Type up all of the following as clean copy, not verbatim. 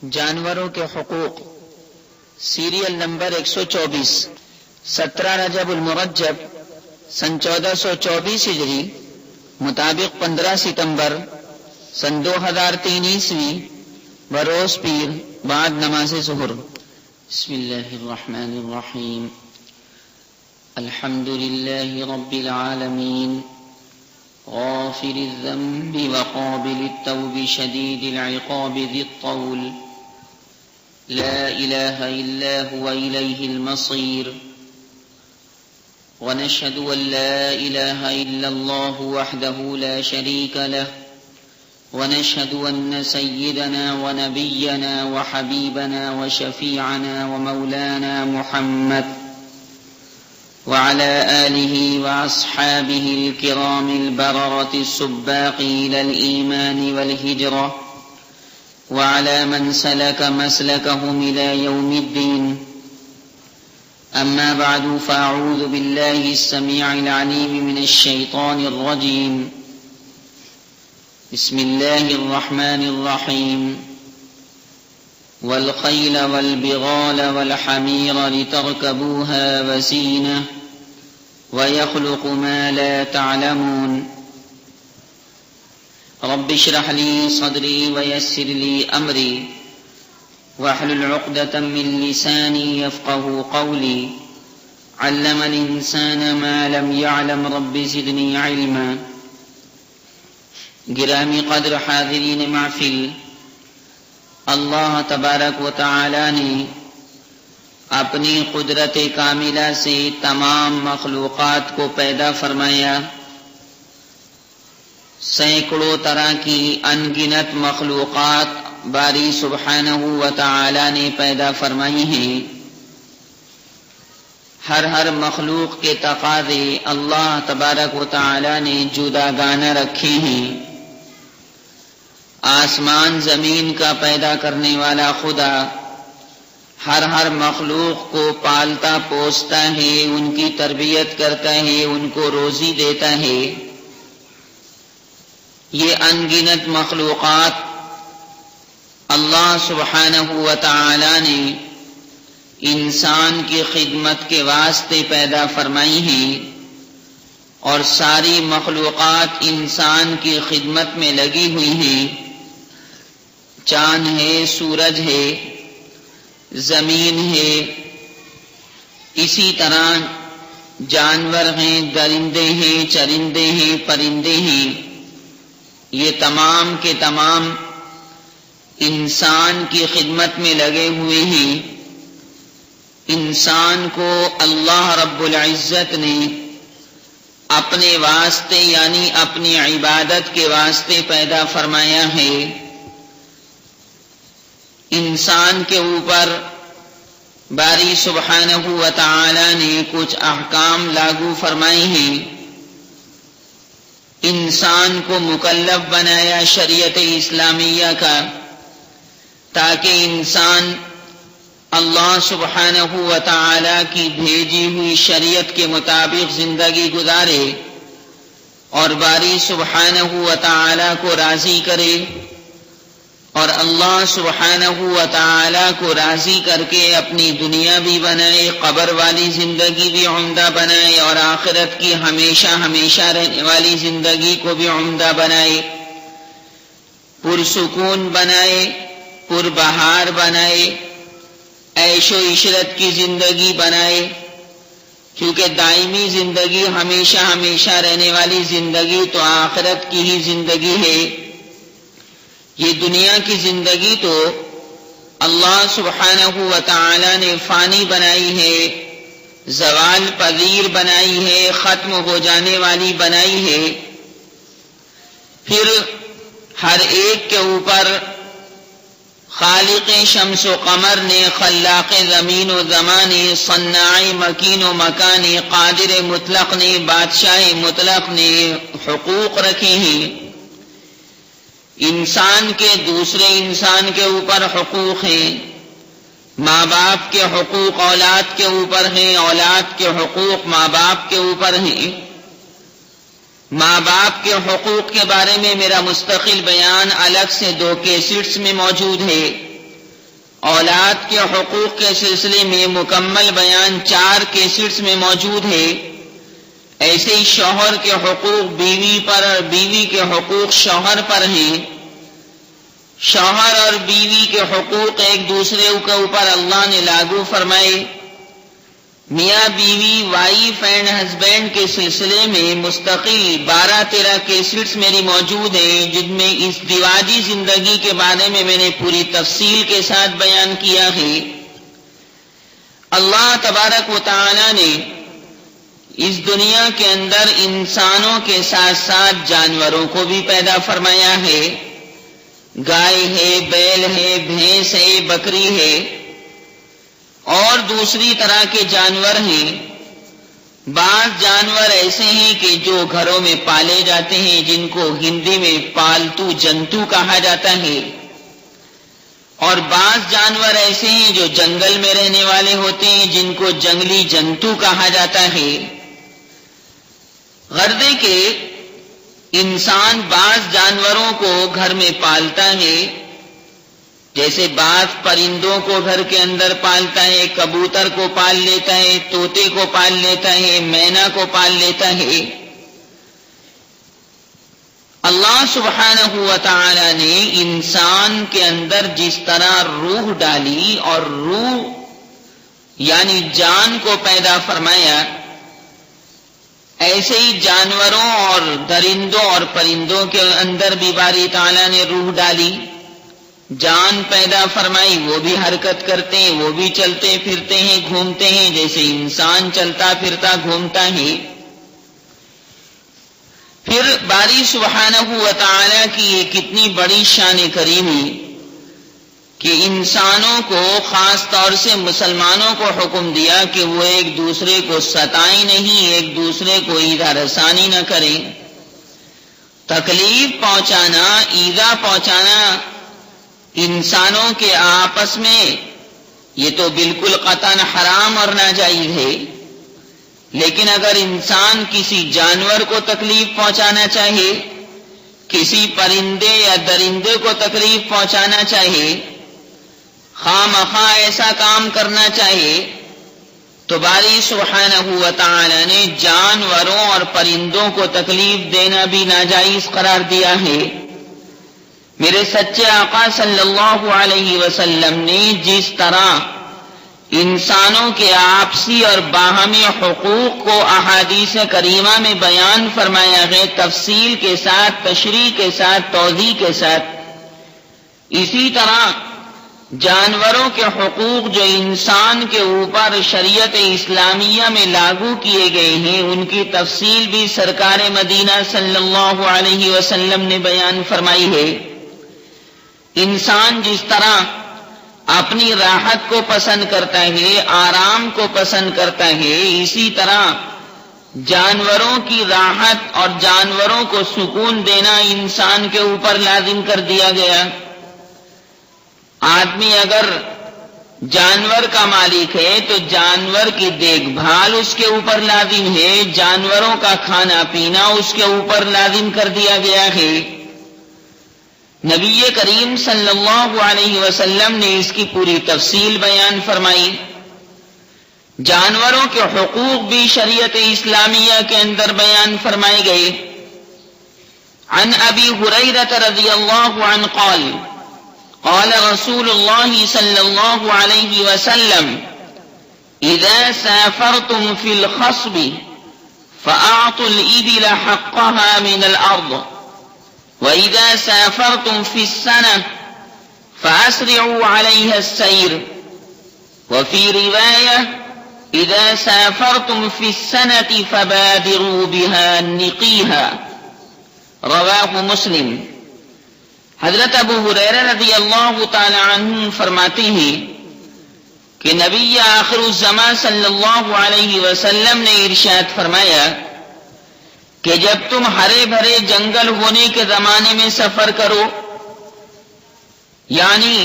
جانوروں کے حقوق، سیریل نمبر 124، 17 رجب المرجب سن 1424 ہجری مطابق 15 ستمبر سن 2003 عیسوی بروز پیر بعد نماز ظہر۔ بسم اللہ الرحمن الرحیم، الحمد للہ رب العالمین، غافر الذنب وقابل التوب شدید العقاب ذی الطول، لا إله إلا هو إليه المصير، ونشهد أن لا إله إلا الله وحده لا شريك له، ونشهد أن سيدنا ونبينا وحبيبنا وشفيعنا ومولانا محمد وعلى آله وأصحابه الكرام البررة السباقين الإيمان والهجرة وعلى من سلك مسلكهم إلى يوم الدين. أما بعد، فأعوذ بالله السميع العليم من الشيطان الرجيم. بسم الله الرحمن الرحيم. والخيل والبغال والحمير لتركبوها وزينة ويخلق ما لا تعلمون. رب اشرح لي صدري ويسر لي أمري واحلل عقدة من لساني يفقه قولي. علم الإنسان ما لم يعلم رب زدني علما. گرامی قدر حاضرین محفل، اللہ تبارک و تعالی نے اپنی قدرت کاملہ سے تمام مخلوقات کو پیدا فرمایا. سینکڑوں طرح کی انگنت مخلوقات باری سبحانہ و تعالی نے پیدا فرمائی ہیں. ہر مخلوق کے تقاضے اللہ تبارک و تعالی نے جداگانہ رکھے ہیں. آسمان زمین کا پیدا کرنے والا خدا ہر مخلوق کو پالتا پوستا ہے، ان کی تربیت کرتا ہے، ان کو روزی دیتا ہے. یہ انگنت مخلوقات اللہ سبحانہ و تعالی نے انسان کی خدمت کے واسطے پیدا فرمائی ہیں، اور ساری مخلوقات انسان کی خدمت میں لگی ہوئی ہیں. چاند ہے، سورج ہے، زمین ہے، اسی طرح جانور ہیں، درندے ہیں، چرندے ہیں، پرندے ہیں. یہ تمام کے تمام انسان کی خدمت میں لگے ہوئے ہیں. انسان کو اللہ رب العزت نے اپنے واسطے یعنی اپنی عبادت کے واسطے پیدا فرمایا ہے. انسان کے اوپر باری سبحانہ و تعالی نے کچھ احکام لاگو فرمائے ہیں. انسان کو مکلف بنایا شریعت اسلامیہ کا، تاکہ انسان اللہ سبحانہ و تعالی کی بھیجی ہوئی شریعت کے مطابق زندگی گزارے اور باری سبحانہ و تعالی کو راضی کرے، اور اللہ سبحانہ و تعالی کو راضی کر کے اپنی دنیا بھی بنائے، قبر والی زندگی بھی عمدہ بنائے، اور آخرت کی ہمیشہ رہنے والی زندگی کو بھی عمدہ بنائے، پرسکون بنائے، پربہار بنائے، عیش و عشرت کی زندگی بنائے. کیونکہ دائمی زندگی ہمیشہ رہنے والی زندگی تو آخرت کی ہی زندگی ہے. یہ دنیا کی زندگی تو اللہ سبحانہ و تعالی نے فانی بنائی ہے، زوال پذیر بنائی ہے، ختم ہو جانے والی بنائی ہے. پھر ہر ایک کے اوپر خالق شمس و قمر نے، خلاق زمین و زمان نے، صناع مکین و مکان نے، قادر مطلق نے، بادشاہ مطلق نے حقوق رکھے ہیں. انسان کے دوسرے انسان کے اوپر حقوق ہیں. ماں باپ کے حقوق اولاد کے اوپر ہیں، اولاد کے حقوق ماں باپ کے اوپر ہیں. ماں باپ کے حقوق کے بارے میں میرا مستقل بیان الگ سے 2 کیسٹس میں موجود ہے. اولاد کے حقوق کے سلسلے میں مکمل بیان 4 کیسٹس میں موجود ہے. ایسے ہی شوہر کے حقوق بیوی پر اور بیوی کے حقوق شوہر پر ہیں. شوہر اور بیوی کے حقوق ایک دوسرے کے اوپر اللہ نے لاگو فرمائے. میاں بیوی وائف اینڈ ہسبینڈ کے سلسلے میں مستقل 12-13 کیسٹس میری موجود ہیں، جن میں اس ازدواجی زندگی کے بارے میں نے پوری تفصیل کے ساتھ بیان کیا ہے. اللہ تبارک و تعالی نے اس دنیا کے اندر انسانوں کے ساتھ ساتھ جانوروں کو بھی پیدا فرمایا ہے. گائے ہے، بیل ہے، بھینس ہے، بکری ہے اور دوسری طرح کے جانور ہیں. بعض جانور ایسے ہیں کہ جو گھروں میں پالے جاتے ہیں، جن کو ہندی میں پالتو جنتو کہا جاتا ہے، اور بعض جانور ایسے ہیں جو جنگل میں رہنے والے ہوتے ہیں، جن کو جنگلی جنتو کہا جاتا ہے. غرض کہ انسان بعض جانوروں کو گھر میں پالتا ہے، جیسے بعض پرندوں کو گھر کے اندر پالتا ہے، کبوتر کو پال لیتا ہے، طوطے کو پال لیتا ہے، مینا کو پال لیتا ہے. اللہ سبحانہ و تعالی نے انسان کے اندر جس طرح روح ڈالی اور روح یعنی جان کو پیدا فرمایا، ایسے ہی جانوروں اور درندوں اور پرندوں کے اندر بھی باری تعالیٰ نے روح ڈالی، جان پیدا فرمائی. وہ بھی حرکت کرتے ہیں، وہ بھی چلتے پھرتے ہیں، گھومتے ہیں جیسے انسان چلتا پھرتا گھومتا ہے. پھر باری سبحانہ و تعالیٰ کی یہ کتنی بڑی شان کریمی کہ انسانوں کو خاص طور سے مسلمانوں کو حکم دیا کہ وہ ایک دوسرے کو ستائیں نہیں، ایک دوسرے کو ایذا رسانی نہ کریں. تکلیف پہنچانا، ایذا پہنچانا انسانوں کے آپس میں یہ تو بالکل قطعاً حرام اور ناجائز ہے. لیکن اگر انسان کسی جانور کو تکلیف پہنچانا چاہے، کسی پرندے یا درندے کو تکلیف پہنچانا چاہے، خواہ مخواہ ایسا کام کرنا چاہے، تو باری سبحانہ و تعالی نے جانوروں اور پرندوں کو تکلیف دینا بھی ناجائز قرار دیا ہے. میرے سچے آقا صلی اللہ علیہ وسلم نے جس طرح انسانوں کے آپسی اور باہمی حقوق کو احادیث کریمہ میں بیان فرمایا ہے، تفصیل کے ساتھ، تشریح کے ساتھ، توضیح کے ساتھ، اسی طرح جانوروں کے حقوق جو انسان کے اوپر شریعت اسلامیہ میں لاگو کیے گئے ہیں، ان کی تفصیل بھی سرکار مدینہ صلی اللہ علیہ وسلم نے بیان فرمائی ہے. انسان جس طرح اپنی راحت کو پسند کرتا ہے، آرام کو پسند کرتا ہے، اسی طرح جانوروں کی راحت اور جانوروں کو سکون دینا انسان کے اوپر لازم کر دیا گیا. آدمی اگر جانور کا مالک ہے تو جانور کی دیکھ بھال اس کے اوپر لازم ہے، جانوروں کا کھانا پینا اس کے اوپر لازم کر دیا گیا ہے. نبی کریم صلی اللہ علیہ وسلم نے اس کی پوری تفصیل بیان فرمائی. جانوروں کے حقوق بھی شریعت اسلامیہ کے اندر بیان فرمائے گئے. عن ابی ہریرہ رضی اللہ عنہ قال قال رسول اللہ صلی اللہ علیہ وسلم اذا سافرتم في الخصب فاعطوا الابل حقها من الارض وإذا سافرتم في السنة فأسرعوا عليها السير وفي رواية إذا سافرتم في السنة فبادروا بها نقيها رواه مسلم. حضرت ابو ہریرہ رضی اللہ تعالی عنہ فرماتے ہیں کہ نبی آخر الزمان صلی اللہ علیہ وسلم نے ارشاد فرمایا کہ جب تم ہرے بھرے جنگل ہونے کے زمانے میں سفر کرو، یعنی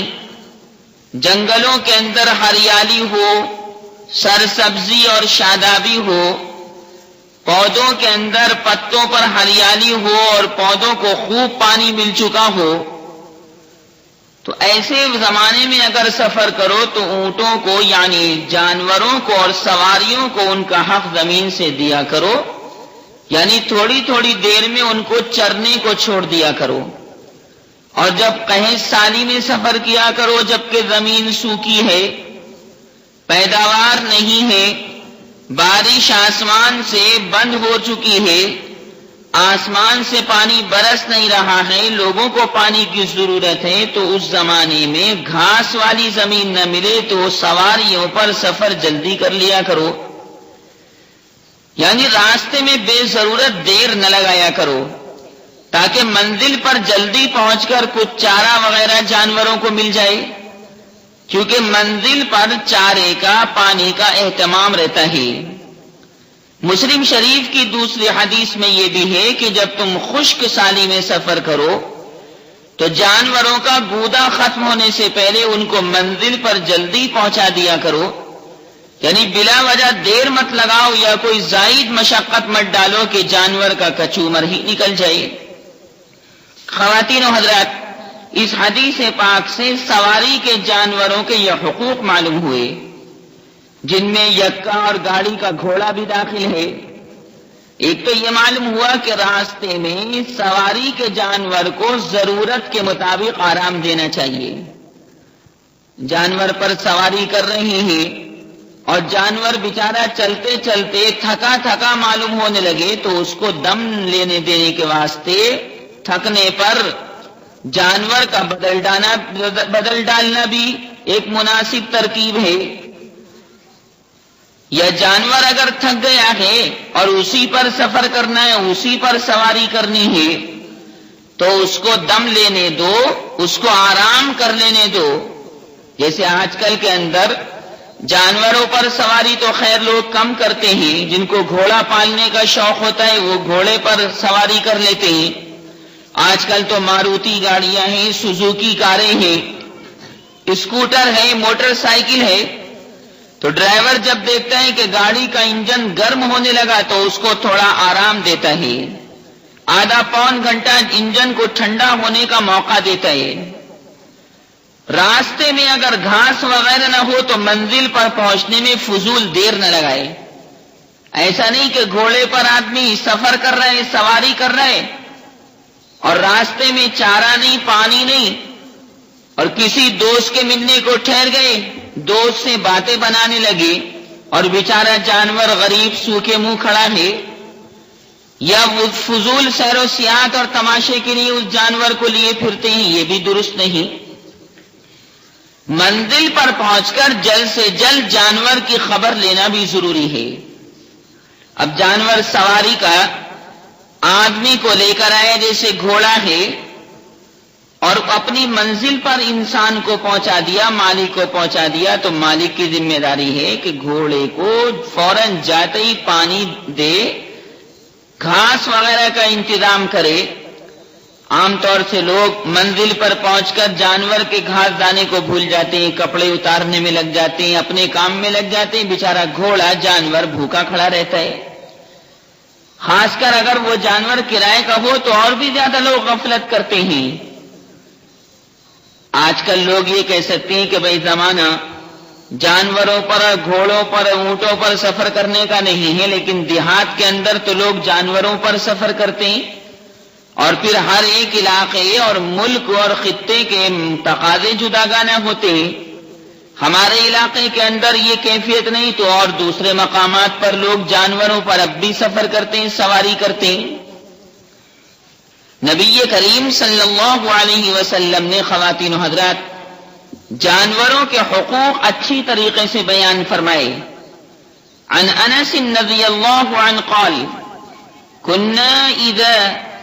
جنگلوں کے اندر ہریالی ہو، سرسبزی اور شادابی ہو، پودوں کے اندر پتوں پر ہریالی ہو اور پودوں کو خوب پانی مل چکا ہو، تو ایسے زمانے میں اگر سفر کرو تو اونٹوں کو یعنی جانوروں کو اور سواریوں کو ان کا حق زمین سے دیا کرو، یعنی تھوڑی تھوڑی دیر میں ان کو چرنے کو چھوڑ دیا کرو، اور جب قحط سالی میں سفر کیا کرو جبکہ زمین سوکی ہے، پیداوار نہیں ہے، بارش آسمان سے بند ہو چکی ہے، آسمان سے پانی برس نہیں رہا ہے، لوگوں کو پانی کی ضرورت ہے، تو اس زمانے میں گھاس والی زمین نہ ملے تو سواریوں پر سفر جلدی کر لیا کرو، یعنی راستے میں بے ضرورت دیر نہ لگایا کرو تاکہ منزل پر جلدی پہنچ کر کچھ چارہ وغیرہ جانوروں کو مل جائے، کیونکہ منزل پر چارے کا پانی کا اہتمام رہتا ہے۔ مسلم شریف کی دوسری حدیث میں یہ بھی ہے کہ جب تم خشک سالی میں سفر کرو تو جانوروں کا گودا ختم ہونے سے پہلے ان کو منزل پر جلدی پہنچا دیا کرو، یعنی بلا وجہ دیر مت لگاؤ یا کوئی زائد مشقت مت ڈالو کہ جانور کا کچومر ہی نکل جائے۔ خواتین و حضرات، اس حدیث پاک سے سواری کے جانوروں کے یہ حقوق معلوم ہوئے، جن میں یکا اور گاڑی کا گھوڑا بھی داخل ہے۔ ایک تو یہ معلوم ہوا کہ راستے میں سواری کے جانور کو ضرورت کے مطابق آرام دینا چاہیے۔ جانور پر سواری کر رہے ہیں اور جانور بیچارہ چلتے چلتے تھکا تھکا معلوم ہونے لگے تو اس کو دم لینے دینے کے واسطے تھکنے پر جانور کا بدل ڈالنا بھی ایک مناسب ترکیب ہے۔ یا جانور اگر تھک گیا ہے اور اسی پر سفر کرنا ہے، اسی پر سواری کرنی ہے، تو اس کو دم لینے دو، اس کو آرام کر لینے دو۔ جیسے آج کل کے اندر جانوروں پر سواری تو خیر لوگ کم کرتے ہیں، جن کو گھوڑا پالنے کا شوق ہوتا ہے وہ گھوڑے پر سواری کر لیتے ہیں۔ آج کل تو ماروتی گاڑیاں ہیں، سوزوکی کاریں ہیں، اسکوٹر ہے، موٹر سائیکل ہے، تو ڈرائیور جب دیکھتا ہے کہ گاڑی کا انجن گرم ہونے لگا تو اس کو تھوڑا آرام دیتا ہے، آدھا پون گھنٹہ انجن کو ٹھنڈا ہونے کا موقع دیتا ہے۔ راستے میں اگر گھاس وغیرہ نہ ہو تو منزل پر پہنچنے میں فضول دیر نہ لگائے۔ ایسا نہیں کہ گھوڑے پر آدمی سفر کر رہا ہے، سواری کر رہا ہے، اور راستے میں چارہ نہیں، پانی نہیں، اور کسی دوست کے ملنے کو ٹھہر گئے، دوست سے باتیں بنانے لگے اور بیچارہ جانور غریب سوکھے منہ کھڑا ہے، یا وہ فضول سیر و سیاحت اور تماشے کے لیے اس جانور کو لیے پھرتے ہیں، یہ بھی درست نہیں۔ منزل پر پہنچ کر جلد سے جلد جانور کی خبر لینا بھی ضروری ہے۔ اب جانور سواری کا آدمی کو لے کر آئے جیسے گھوڑا ہے، اور اپنی منزل پر انسان کو پہنچا دیا، مالک کو پہنچا دیا، تو مالک کی ذمہ داری ہے کہ گھوڑے کو فوراً جاتے ہی پانی دے، گھاس وغیرہ کا انتظام کرے۔ عام طور سے لوگ منزل پر پہنچ کر جانور کے گھاس دانے کو بھول جاتے ہیں، کپڑے اتارنے میں لگ جاتے ہیں، اپنے کام میں لگ جاتے ہیں، بیچارہ گھوڑا جانور بھوکا کھڑا رہتا ہے۔ خاص کر اگر وہ جانور کرائے کا ہو تو اور بھی زیادہ لوگ غفلت کرتے ہیں۔ آج کل لوگ یہ کہہ سکتے ہیں کہ بھئی زمانہ جانوروں پر، گھوڑوں پر، اونٹوں پر سفر کرنے کا نہیں ہے، لیکن دیہات کے اندر تو لوگ جانوروں پر سفر کرتے ہیں، اور پھر ہر ایک علاقے اور ملک اور خطے کے تقاضے جداگانہ ہوتے ہیں۔ ہمارے علاقے کے اندر یہ کیفیت نہیں تو اور دوسرے مقامات پر لوگ جانوروں پر اب بھی سفر کرتے ہیں، سواری کرتے ہیں۔ نبی کریم صلی اللہ علیہ وسلم نے خواتین و حضرات جانوروں کے حقوق اچھی طریقے سے بیان فرمائے۔ عن انس رضی اللہ عنہ قال كنا اذا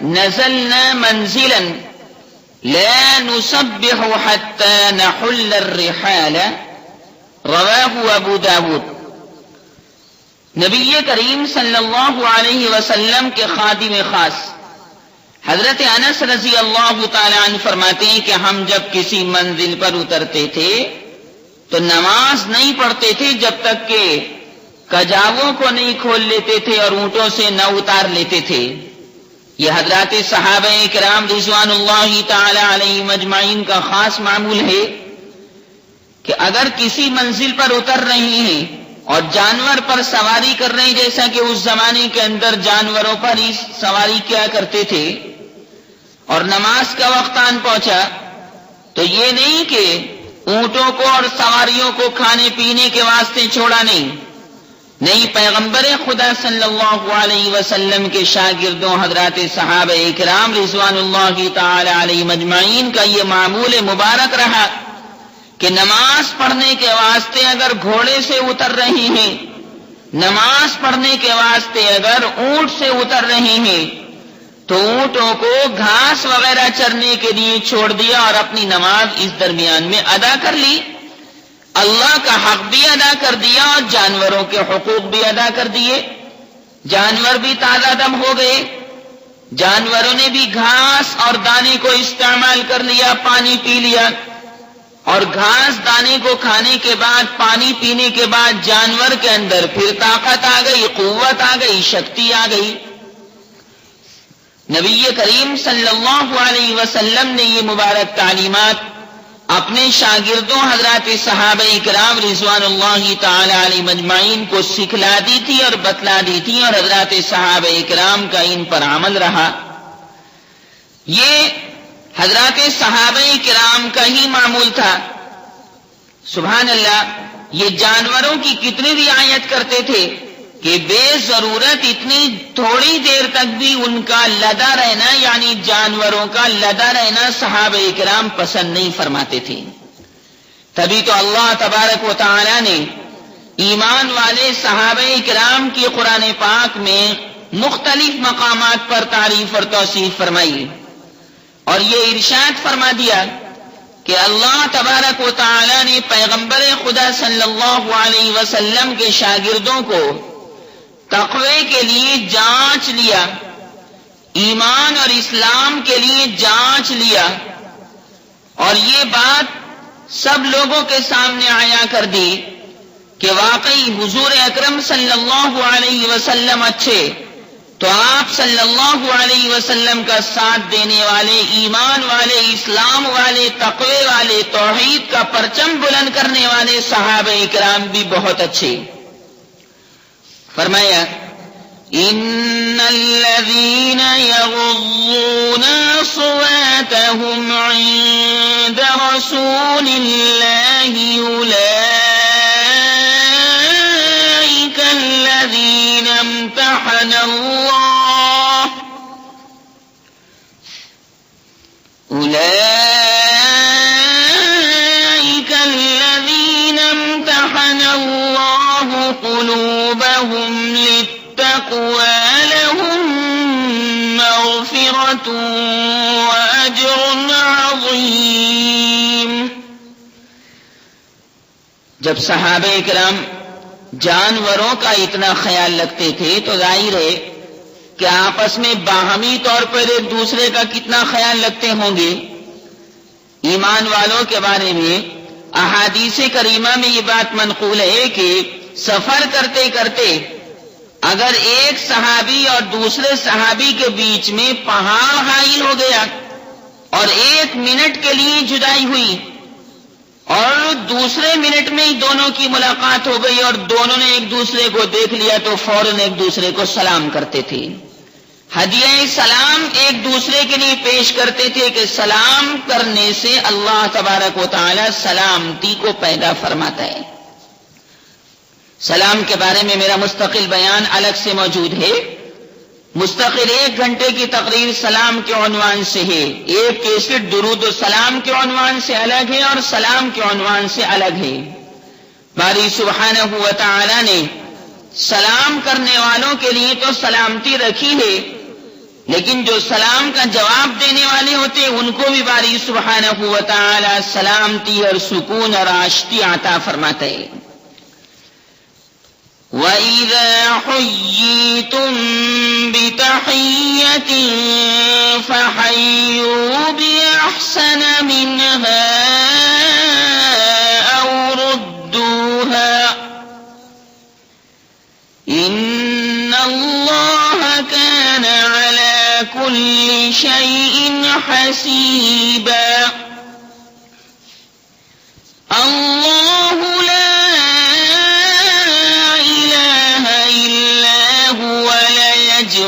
نزلنا منزلا لا نسبح حتى نحل الرحال رواه ابو داود۔ نبی کریم صلی اللہ علیہ وسلم کے خادم خاص حضرت انس رضی اللہ تعالی عنہ فرماتے ہیں کہ ہم جب کسی منزل پر اترتے تھے تو نماز نہیں پڑھتے تھے جب تک کہ کجاووں کو نہیں کھول لیتے تھے اور اونٹوں سے نہ اتار لیتے تھے۔ یہ حضرات صحابہ کرام رضوان اللہ تعالی علیہم اجمعین کا خاص معمول ہے کہ اگر کسی منزل پر اتر رہے ہیں اور جانور پر سواری کر رہے ہیں، جیسا کہ اس زمانے کے اندر جانوروں پر ہی سواری کیا کرتے تھے، اور نماز کا وقت آن پہنچا تو یہ نہیں کہ اونٹوں کو اور سواریوں کو کھانے پینے کے واسطے چھوڑا نہیں، پیغمبر خدا صلی اللہ علیہ وسلم کے شاگردوں حضرات صحابہ کرام رضوان اللہ تعالی علیہم اجمعین کا یہ معمول مبارک رہا کہ نماز پڑھنے کے واسطے اگر گھوڑے سے اتر رہے ہیں، نماز پڑھنے کے واسطے اگر اونٹ سے اتر رہے ہیں تو اونٹوں کو گھاس وغیرہ چرنے کے لیے چھوڑ دیا اور اپنی نماز اس درمیان میں ادا کر لی، اللہ کا حق بھی ادا کر دیا اور جانوروں کے حقوق بھی ادا کر دیے، جانور بھی تازہ دم ہو گئے، جانوروں نے بھی گھاس اور دانے کو استعمال کر لیا، پانی پی لیا، اور گھاس دانے کو کھانے کے بعد پانی پینے کے بعد جانور کے اندر پھر طاقت آ گئی، قوت آ گئی، شکتی آ گئی۔ نبی کریم صلی اللہ علیہ وسلم نے یہ مبارک تعلیمات اپنے شاگردوں حضرات صحابہ کرام رضوان اللہ تعالی علیہم اجمعین کو سکھلا دی تھی اور بتلا دی تھی، اور حضرات صحابہ کرام کا ان پر عمل رہا۔ یہ حضرات صحابہ کرام کا ہی معمول تھا۔ سبحان اللہ، یہ جانوروں کی کتنی رعایت کرتے تھے کہ بے ضرورت اتنی تھوڑی دیر تک بھی ان کا لدا رہنا، یعنی جانوروں کا لدا رہنا صحابہ کرام پسند نہیں فرماتے تھے۔ تبھی تو اللہ تبارک و تعالی نے ایمان والے صحابہ کرام کی قرآن پاک میں مختلف مقامات پر تعریف اور توصیف فرمائی، اور یہ ارشاد فرما دیا کہ اللہ تبارک و تعالی نے پیغمبر خدا صلی اللہ علیہ وسلم کے شاگردوں کو تقوی کے لیے جانچ لیا، ایمان اور اسلام کے لیے جانچ لیا، اور یہ بات سب لوگوں کے سامنے آیا کر دی کہ واقعی حضور اکرم صلی اللہ علیہ وسلم اچھے، تو آپ صلی اللہ علیہ وسلم کا ساتھ دینے والے، ایمان والے، اسلام والے، تقوی والے، توحید کا پرچم بلند کرنے والے صحابہ کرام بھی بہت اچھے۔ فرمایا ان الذين يغضون اصواتهم عند رسول الله اولئك الذين امتحن الله قلوبهم للتقوى لهم مغفرة وأجر عظيم۔ جب صحابہ کرام جانوروں کا اتنا خیال رکھتے تھے تو ظاہر ہے کہ آپس میں باہمی طور پر ایک دوسرے کا کتنا خیال رکھتے ہوں گے۔ ایمان والوں کے بارے میں احادیث کریمہ میں یہ بات منقول ہے کہ سفر کرتے کرتے اگر ایک صحابی اور دوسرے صحابی کے بیچ میں پہاڑ حائل ہو گیا اور 1 منٹ کے لیے جدائی ہوئی اور دوسرے منٹ میں ہی دونوں کی ملاقات ہو گئی اور دونوں نے ایک دوسرے کو دیکھ لیا تو فوراً ایک دوسرے کو سلام کرتے تھے، ہدیہ سلام ایک دوسرے کے لیے پیش کرتے تھے کہ سلام کرنے سے اللہ تبارک و تعالی سلامتی کو پیدا فرماتا ہے۔ سلام کے بارے میں میرا مستقل بیان الگ سے موجود ہے، مستقل 1 گھنٹے کی تقریر سلام کے عنوان سے ہے، ایک کیسٹ درود و سلام کے عنوان سے الگ ہے اور سلام کے عنوان سے الگ ہے۔ باری سبحانہ و تعالی نے سلام کرنے والوں کے لیے تو سلامتی رکھی ہے، لیکن جو سلام کا جواب دینے والے ہوتے ہیں ان کو بھی باری سبحانہ و تعالی سلامتی اور سکون اور آشتی عطا فرماتا ہے۔ وَإِذَا حُيِّيتُم بِتَحِيَّةٍ فَحَيُّوا بِأَحْسَنَ مِنْهَا أَوْ رُدُّوهَا إِنَّ اللَّهَ كَانَ عَلَى كُلِّ حسيبا الله لا إله إلا هو ليجمعنكم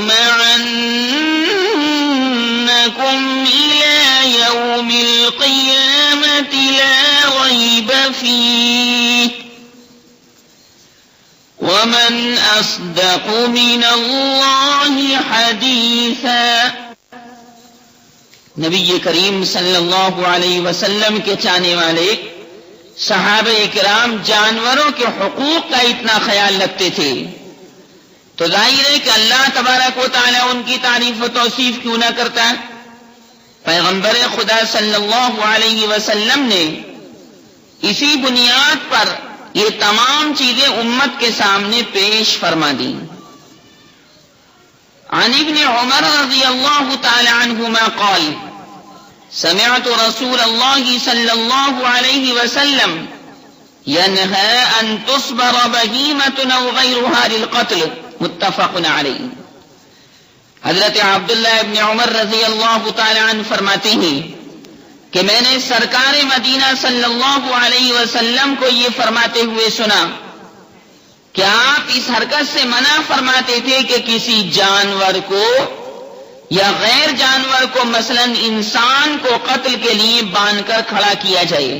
إلى يوم القيامة لا ريب فيه ومن أصدق من الله حديثا. نبی کریم صلی اللہ علیہ وسلم کے چاہنے والے صحابہ کرام جانوروں کے حقوق کا اتنا خیال رکھتے تھے تو ظاہر ہے کہ اللہ تبارک و تعالی ان کی تعریف و توصیف کیوں نہ کرتا. پیغمبر خدا صلی اللہ علیہ وسلم نے اسی بنیاد پر یہ تمام چیزیں امت کے سامنے پیش فرما دی. عن ابن عمر رضی اللہ تعالی عنہما قال سمعت رسول اللہ صلی اللہ علیہ وسلم ينهى ان تصبر بهيمة او غيرها للقتل متفق علیہ. حضرت عبداللہ ابن عمر رضی اللہ تعالی عنہ فرماتے ہیں کہ میں نے سرکار مدینہ صلی اللہ علیہ وسلم کو یہ فرماتے ہوئے سنا کہ آپ اس حرکت سے منع فرماتے تھے کہ کسی جانور کو یا غیر جانور کو مثلا انسان کو قتل کے لیے باندھ کر کھڑا کیا جائے.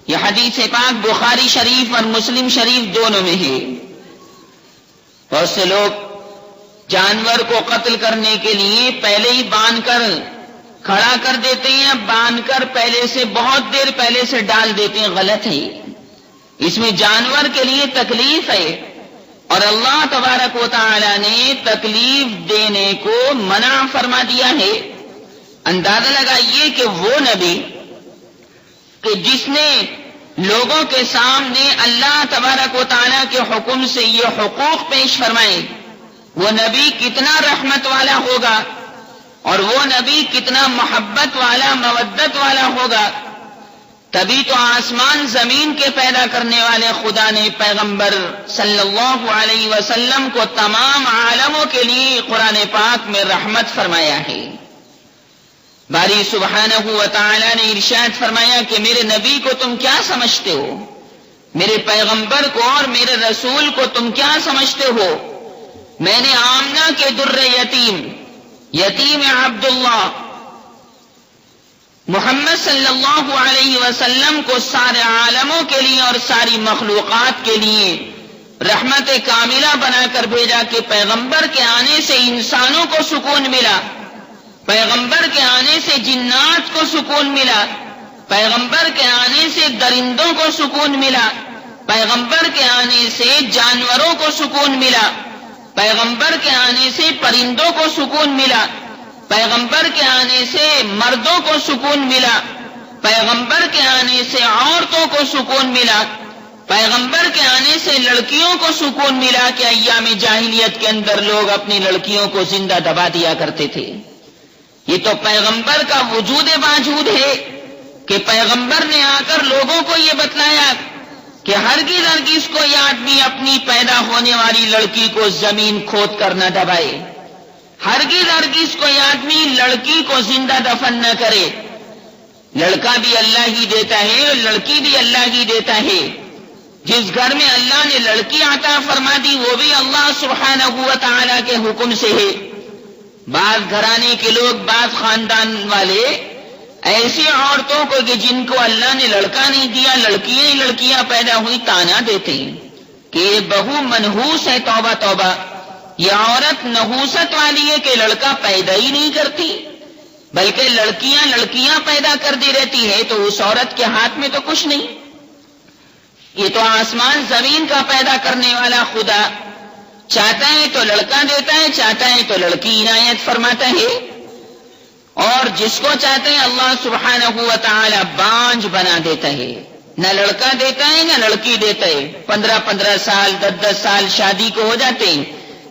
یہ حدیث پاک بخاری شریف اور مسلم شریف دونوں میں ہے. بہت سے لوگ جانور کو قتل کرنے کے لیے پہلے ہی باندھ کر کھڑا کر دیتے ہیں, باندھ کر پہلے سے بہت دیر پہلے سے ڈال دیتے ہیں. غلط ہے. اس میں جانور کے لیے تکلیف ہے اور اللہ تبارک و تعالی نے تکلیف دینے کو منع فرما دیا ہے. اندازہ لگائیے کہ وہ نبی کہ جس نے لوگوں کے سامنے اللہ تبارک و تعالی کے حکم سے یہ حقوق پیش فرمائے, وہ نبی کتنا رحمت والا ہوگا اور وہ نبی کتنا محبت والا مودت والا ہوگا. تبھی تو آسمان زمین کے پیدا کرنے والے خدا نے پیغمبر صلی اللہ علیہ وسلم کو تمام عالموں کے لیے قرآن پاک میں رحمت فرمایا ہے. باری سبحانہ و تعالی نے ارشاد فرمایا کہ میرے نبی کو تم کیا سمجھتے ہو, میرے پیغمبر کو اور میرے رسول کو تم کیا سمجھتے ہو. میں نے آمنہ کے در یتیم عبداللہ محمد صلی اللہ علیہ وسلم کو سارے عالموں کے لیے اور ساری مخلوقات کے لیے رحمت کاملہ بنا کر بھیجا کہ پیغمبر کے آنے سے انسانوں کو سکون ملا, پیغمبر کے آنے سے جنات کو سکون ملا, پیغمبر کے آنے سے درندوں کو سکون ملا, پیغمبر کے آنے سے جانوروں کو سکون ملا, پیغمبر کے آنے سے پرندوں کو سکون ملا, پیغمبر کے آنے سے مردوں کو سکون ملا, پیغمبر کے آنے سے عورتوں کو سکون ملا, پیغمبر کے آنے سے لڑکیوں کو سکون ملا کہ ایام جاہلیت کے اندر لوگ اپنی لڑکیوں کو زندہ دبا دیا کرتے تھے. یہ تو پیغمبر کا وجود باوجود ہے کہ پیغمبر نے آ کر لوگوں کو یہ بتلایا کہ ہرگز کوئی آدمی اپنی پیدا ہونے والی لڑکی کو زمین کھود کر نہ دبائے, ہرگز کوئی آدمی لڑکی کو زندہ دفن نہ کرے. لڑکا بھی اللہ ہی دیتا ہے اور لڑکی بھی اللہ ہی دیتا ہے. جس گھر میں اللہ نے لڑکی عطا فرما دی وہ بھی اللہ سبحانہ و تعالی کے حکم سے ہے. بعض گھرانے کے لوگ, بعض خاندان والے ایسی عورتوں کو کہ جن کو اللہ نے لڑکا نہیں دیا, لڑکیاں ہی لڑکیاں پیدا ہوئی, تانا دیتے ہیں کہ یہ بہو منحوس ہے. توبہ توبہ, یہ عورت نحوست والی ہے کہ لڑکا پیدا ہی نہیں کرتی بلکہ لڑکیاں پیدا کرتی رہتی ہے. تو اس عورت کے ہاتھ میں تو کچھ نہیں. یہ تو آسمان زمین کا پیدا کرنے والا خدا چاہتا ہے تو لڑکا دیتا ہے, چاہتا ہے تو لڑکی عنایت فرماتا ہے, اور جس کو چاہتے ہیں اللہ سبحانہ و تعالی بانجھ بنا دیتا ہے. نہ لڑکا دیتا ہے نہ لڑکی دیتا ہے. 15 سال 10 سال شادی کو ہو جاتے ہیں,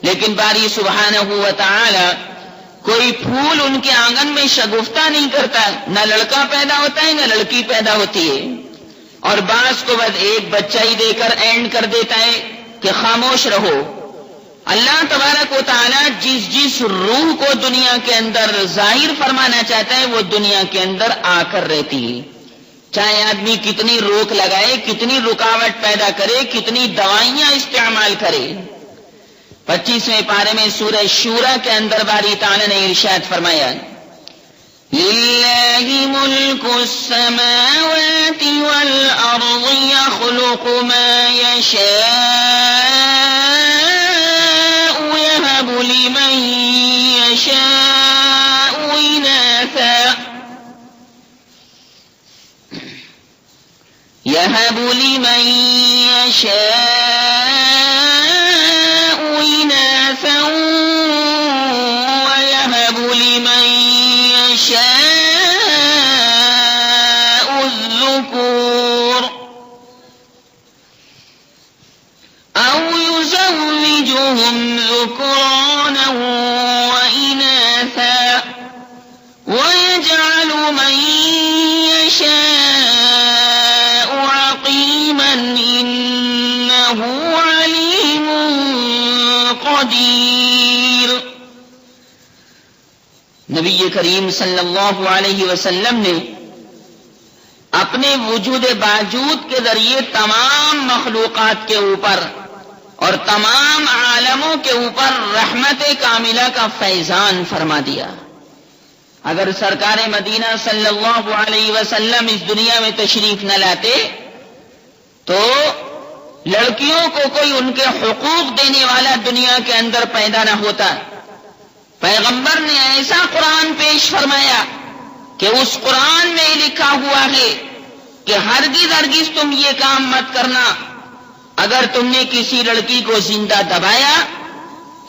لیکن باری سبحانہ و تعالی کوئی پھول ان کے آنگن میں شگفتہ نہیں کرتا. نہ لڑکا پیدا ہوتا ہے نہ لڑکی پیدا ہوتی ہے, اور بعض کو بس ایک بچہ ہی دے کر اینڈ کر دیتا ہے کہ خاموش رہو. اللہ تبارک و تعالیٰ جس روح کو دنیا کے اندر ظاہر فرمانا چاہتا ہے وہ دنیا کے اندر آ کر رہتی ہے، چاہے آدمی کتنی روک لگائے، کتنی رکاوٹ پیدا کرے، کتنی دوائیاں استعمال کرے۔ 25ویں پارے میں سورہ شورى کے اندر باری تعالیٰ نے ارشاد فرمایا، لِلَّهِ مُلْكُ السَّمَاوَاتِ وَالْأَرْضِ يَخْلُقُ مَا يَشَاءُ يَهَبُ لِمَن يَشَاءُ إِنَاثًا يَهَبُ لِمَن يَشَاءُ إِنَاثًا وَيَهَبُ لِمَن يَشَاءُ الذُّكُورَ أَوْ يُزَوِّجُهُمْ ذُكْرَانًا وَإِنَاثًا وَيَجْعَلُ مَن يَشَاءُ عَقِيمًا إِنَّهُ عَلِيمٌ قَدِيرٌ۔ نبی کریم صلی اللہ علیہ وسلم نے اپنے وجود باوجود کے ذریعے تمام مخلوقات کے اوپر اور تمام عالموں کے اوپر رحمت کاملہ کا فیضان فرما دیا۔ اگر سرکار مدینہ صلی اللہ علیہ وسلم اس دنیا میں تشریف نہ لاتے تو لڑکیوں کو کوئی ان کے حقوق دینے والا دنیا کے اندر پیدا نہ ہوتا۔ پیغمبر نے ایسا قرآن پیش فرمایا کہ اس قرآن میں لکھا ہوا ہے کہ ہرگز ہرگز تم یہ کام مت کرنا، اگر تم نے کسی لڑکی کو زندہ دبایا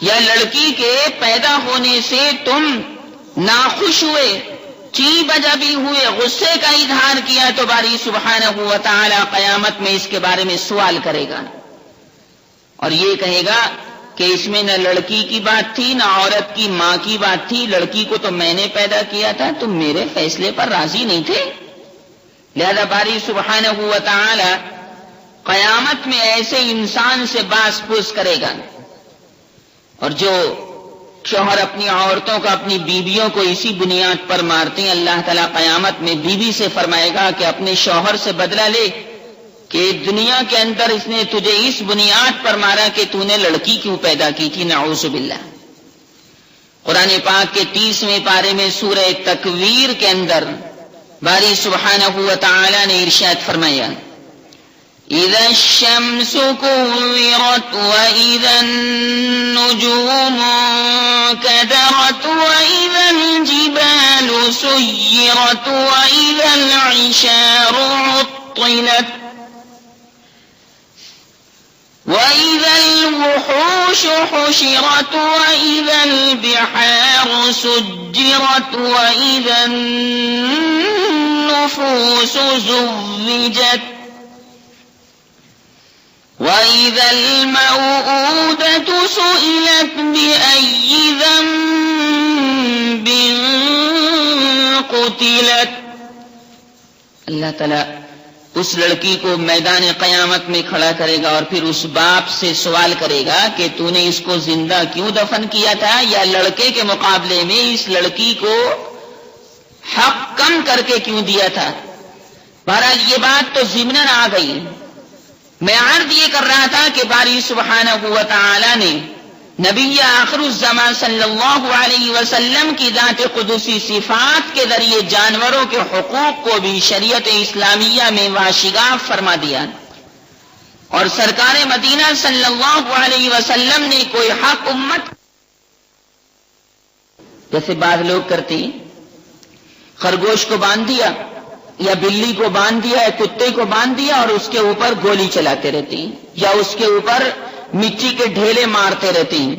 یا لڑکی کے پیدا ہونے سے تم ناخوش ہوئے، چی بجبی ہوئے، غصے کا اظہار کیا تو باری سبحانہ و تعالی قیامت میں اس کے بارے میں سوال کرے گا اور یہ کہے گا کہ اس میں نہ لڑکی کی بات تھی نہ عورت کی ماں کی بات تھی، لڑکی کو تو میں نے پیدا کیا تھا، تم میرے فیصلے پر راضی نہیں تھے۔ لہذا باری سبحانہ و تعالی قیامت میں ایسے انسان سے باز پوچھ کرے گا، اور جو شوہر اپنی عورتوں کا اپنی بیویوں کو اسی بنیاد پر مارتے ہیں، اللہ تعالیٰ قیامت میں بیوی سے فرمائے گا کہ اپنے شوہر سے بدلہ لے کہ دنیا کے اندر اس نے تجھے اس بنیاد پر مارا کہ تو نے لڑکی کیوں پیدا کی تھی، نعوذ باللہ۔ قرآن پاک کے 30ویں پارے میں سورہ تکویر کے اندر باری سبحانہ و تعالی نے ارشاد فرمایا، اذا الشمس كورت واذا النجوم كدرت واذا الجبال سيرت واذا العشار عطلت وَإِذَا الْوُحُوشُ حُشِرَتْ وَإِذَا الْبِحَارُ سُجِّرَتْ وَإِذَا النُّفُوسُ زُوِّجَتْ وَإِذَا الْمَوْءُودَةُ سُئِلَتْ بِأَيِّ ذَنبٍ قُتِلَتْ۔ اللہ تعالیٰ اس لڑکی کو میدان قیامت میں کھڑا کرے گا اور پھر اس باپ سے سوال کرے گا کہ تو نے اس کو زندہ کیوں دفن کیا تھا، یا لڑکے کے مقابلے میں اس لڑکی کو حق کم کر کے کیوں دیا تھا۔ بہرحال یہ بات تو ضمناً آ گئی۔ میں عرض یہ کر رہا تھا کہ باری سبحانہ و تعالی نے نبی آخر الزمان صلی اللہ علیہ وسلم کی ذات قدسی صفات کے ذریعے جانوروں کے حقوق کو بھی شریعت اسلامیہ میں واشگاف فرما دیا، اور سرکار مدینہ صلی اللہ علیہ وسلم نے کوئی حق امت، جیسے بعض لوگ کرتے خرگوش کو باندھ دیا یا بلی کو باندھ دیا یا کتے کو باندھ دیا اور اس کے اوپر گولی چلاتے رہتے ہیں، یا اس کے اوپر مٹی کے ڈھیلے مارتے رہتے ہیں،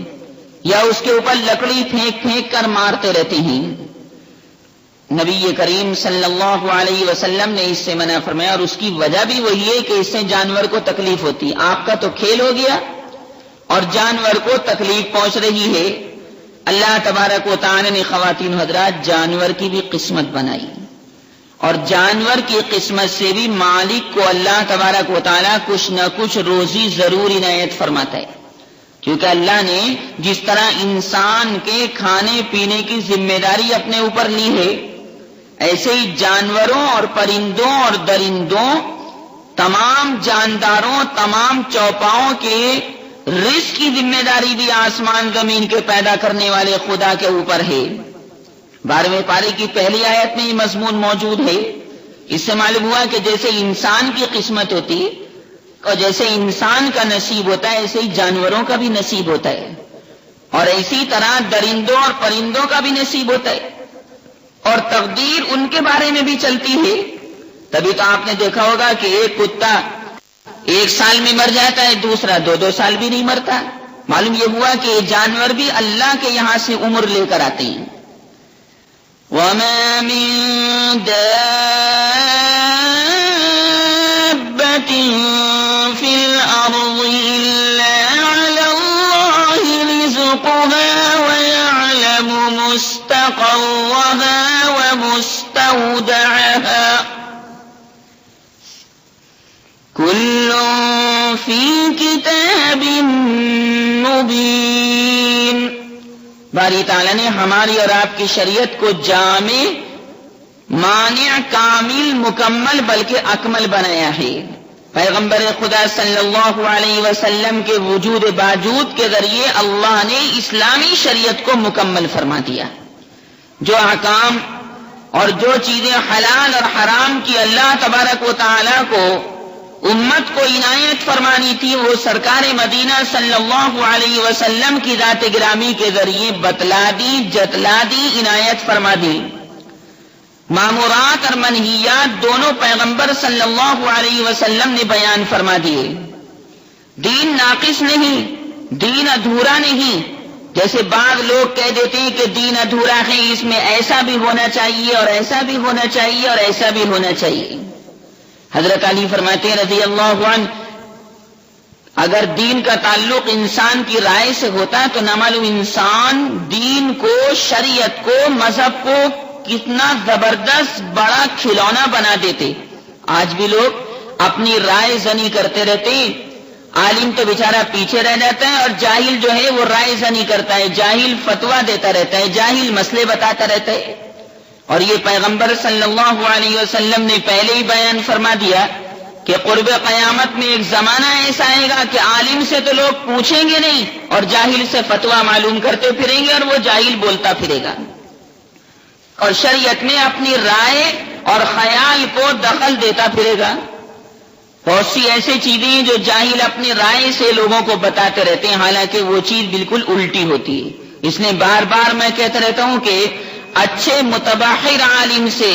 یا اس کے اوپر لکڑی پھینک پھینک کر مارتے رہتے ہیں۔ نبی کریم صلی اللہ علیہ وسلم نے اس سے منع فرمایا، اور اس کی وجہ بھی وہی ہے کہ اس سے جانور کو تکلیف ہوتی۔ آپ کا تو کھیل ہو گیا اور جانور کو تکلیف پہنچ رہی ہے۔ اللہ تبارک و تعالی نے خواتین حضرات جانور کی بھی قسمت بنائی، اور جانور کی قسمت سے بھی مالک کو اللہ تبارک و تعالی کچھ نہ کچھ روزی ضرور عنایت فرماتا ہے، کیونکہ اللہ نے جس طرح انسان کے کھانے پینے کی ذمہ داری اپنے اوپر لی ہے، ایسے ہی جانوروں اور پرندوں اور درندوں، تمام جانداروں، تمام چوپاؤں کے رزق کی ذمہ داری بھی آسمان زمین کے پیدا کرنے والے خدا کے اوپر ہے۔ 12ویں پارے کی پہلی آیت میں یہ مضمون موجود ہے۔ اس سے معلوم ہوا کہ جیسے انسان کی قسمت ہوتی ہے اور جیسے انسان کا نصیب ہوتا ہے، ایسے ہی جانوروں کا بھی نصیب ہوتا ہے، اور اسی طرح درندوں اور پرندوں کا بھی نصیب ہوتا ہے، اور تقدیر ان کے بارے میں بھی چلتی ہے۔ تبھی تو آپ نے دیکھا ہوگا کہ ایک کتا 1 سال میں مر جاتا ہے، دوسرا 2 سال بھی نہیں مرتا۔ معلوم یہ ہوا کہ یہ جانور بھی اللہ کے یہاں سے عمر لے کر آتے ہیں۔ وَمَا مِن دَابَّةٍ فِي الْأَرْضِ إِلَّا عَلَى اللَّهِ رِزْقُهَا وَيَعْلَمُ مُسْتَقَرَّهَا وَمُسْتَوْدَعَهَا كُلٌّ فِي كِتَابٍ مُبِينٍ۔ باری تعالیٰ نے ہماری اور آپ کی شریعت کو جامع، مانع، کامل، مکمل بلکہ اکمل بنایا ہے۔ پیغمبر خدا صلی اللہ علیہ وسلم کے وجود باوجود کے ذریعے اللہ نے اسلامی شریعت کو مکمل فرما دیا۔ جو احکام اور جو چیزیں حلال اور حرام کی اللہ تبارک و تعالیٰ کو امت کو عنایت فرمانی تھی، وہ سرکار مدینہ صلی اللہ علیہ وسلم کی ذات گرامی کے ذریعے بتلا دی، جتلا دی، عنایت فرما دی۔ مامورات اور منہیات دونوں پیغمبر صلی اللہ علیہ وسلم نے بیان فرما دیے۔ دین ناقص نہیں، دین ادھورا نہیں۔ جیسے بعض لوگ کہہ دیتے ہیں کہ دین ادھورا ہے، اس میں ایسا بھی ہونا چاہیے اور ایسا بھی ہونا چاہیے اور ایسا بھی ہونا چاہیے۔ حضرت علی فرماتے ہیں رضی اللہ عنہ، اگر دین کا تعلق انسان کی رائے سے ہوتا تو نہ معلوم انسان دین کو، شریعت کو، مذہب کو کتنا زبردست بڑا کھلونا بنا دیتے۔ آج بھی لوگ اپنی رائے زنی کرتے رہتے ہیں۔ عالم تو بیچارہ پیچھے رہ جاتا ہے، اور جاہل جو ہے وہ رائے زنی کرتا ہے، جاہل فتویٰ دیتا رہتا ہے، جاہل مسئلے بتاتا رہتا ہے۔ اور یہ پیغمبر صلی اللہ علیہ وسلم نے پہلے ہی بیان فرما دیا کہ قرب قیامت میں ایک زمانہ ایسا آئے گا کہ عالم سے تو لوگ پوچھیں گے نہیں، اور جاہل سے فتویٰ معلوم کرتے پھریں گے، اور وہ جاہل بولتا پھرے گا، اور شریعت میں اپنی رائے اور خیال کو دخل دیتا پھرے گا۔ بہت سی ایسی چیزیں ہیں جو جاہل اپنی رائے سے لوگوں کو بتاتے رہتے ہیں، حالانکہ وہ چیز بالکل الٹی ہوتی ہے۔ اس لیے بار بار میں کہتا رہتا ہوں کہ اچھے متبحر عالم سے،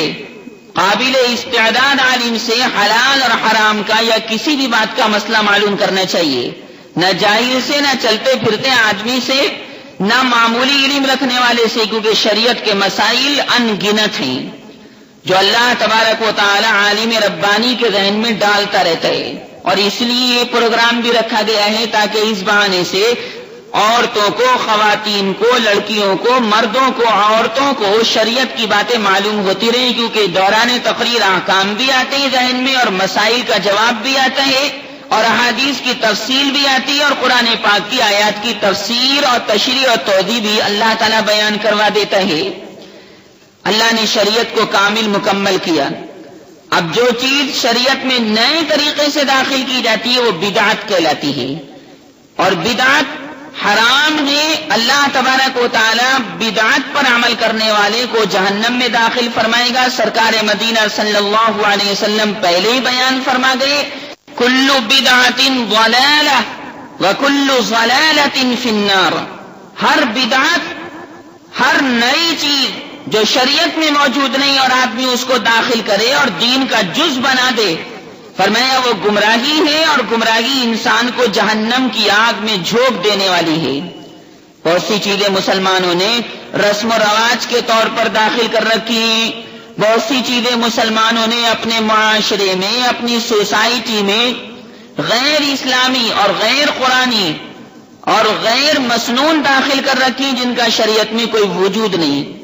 قابل استعداد عالم سے حلال اور حرام کا یا کسی بھی بات کا مسئلہ معلوم کرنا چاہیے، نہ جاہل سے، نہ چلتے پھرتے آدمی سے، نہ معمولی علم رکھنے والے سے، کیونکہ شریعت کے مسائل ان گنت ہیں جو اللہ تبارک و تعالی عالم ربانی کے ذہن میں ڈالتا رہتا ہے۔ اور اس لیے یہ پروگرام بھی رکھا گیا ہے تاکہ اس بہانے سے عورتوں کو، خواتین کو، لڑکیوں کو، مردوں کو، عورتوں کو شریعت کی باتیں معلوم ہوتی رہیں، کیونکہ دوران تقریر احکام بھی آتے ہیں ذہن میں، اور مسائل کا جواب بھی آتا ہے، اور احادیث کی تفصیل بھی آتی ہے، اور قرآن پاک کی آیات کی تفسیر اور تشریح اور توضیح بھی اللہ تعالیٰ بیان کروا دیتا ہے۔ اللہ نے شریعت کو کامل مکمل کیا۔ اب جو چیز شریعت میں نئے طریقے سے داخل کی جاتی ہے وہ بدعت کہلاتی ہے، اور بدعت حرام ہے۔ اللہ تبارک و تعالی بدعت پر عمل کرنے والے کو جہنم میں داخل فرمائے گا۔ سرکار مدینہ صلی اللہ علیہ وسلم پہلے ہی بیان فرما گئے، کل بدعت ضلالہ وکل ضلالۃ فی النار۔ ہر بدعت، ہر نئی چیز جو شریعت میں موجود نہیں اور آدمی اس کو داخل کرے اور دین کا جز بنا دے، فرمایا وہ گمراہی ہے، اور گمراہی انسان کو جہنم کی آگ میں جھونک دینے والی ہے۔ بہت سی چیزیں مسلمانوں نے رسم و رواج کے طور پر داخل کر رکھی ہیں، بہت سی چیزیں مسلمانوں نے اپنے معاشرے میں، اپنی سوسائٹی میں غیر اسلامی اور غیر قرآنی اور غیر مسنون داخل کر رکھی، جن کا شریعت میں کوئی وجود نہیں۔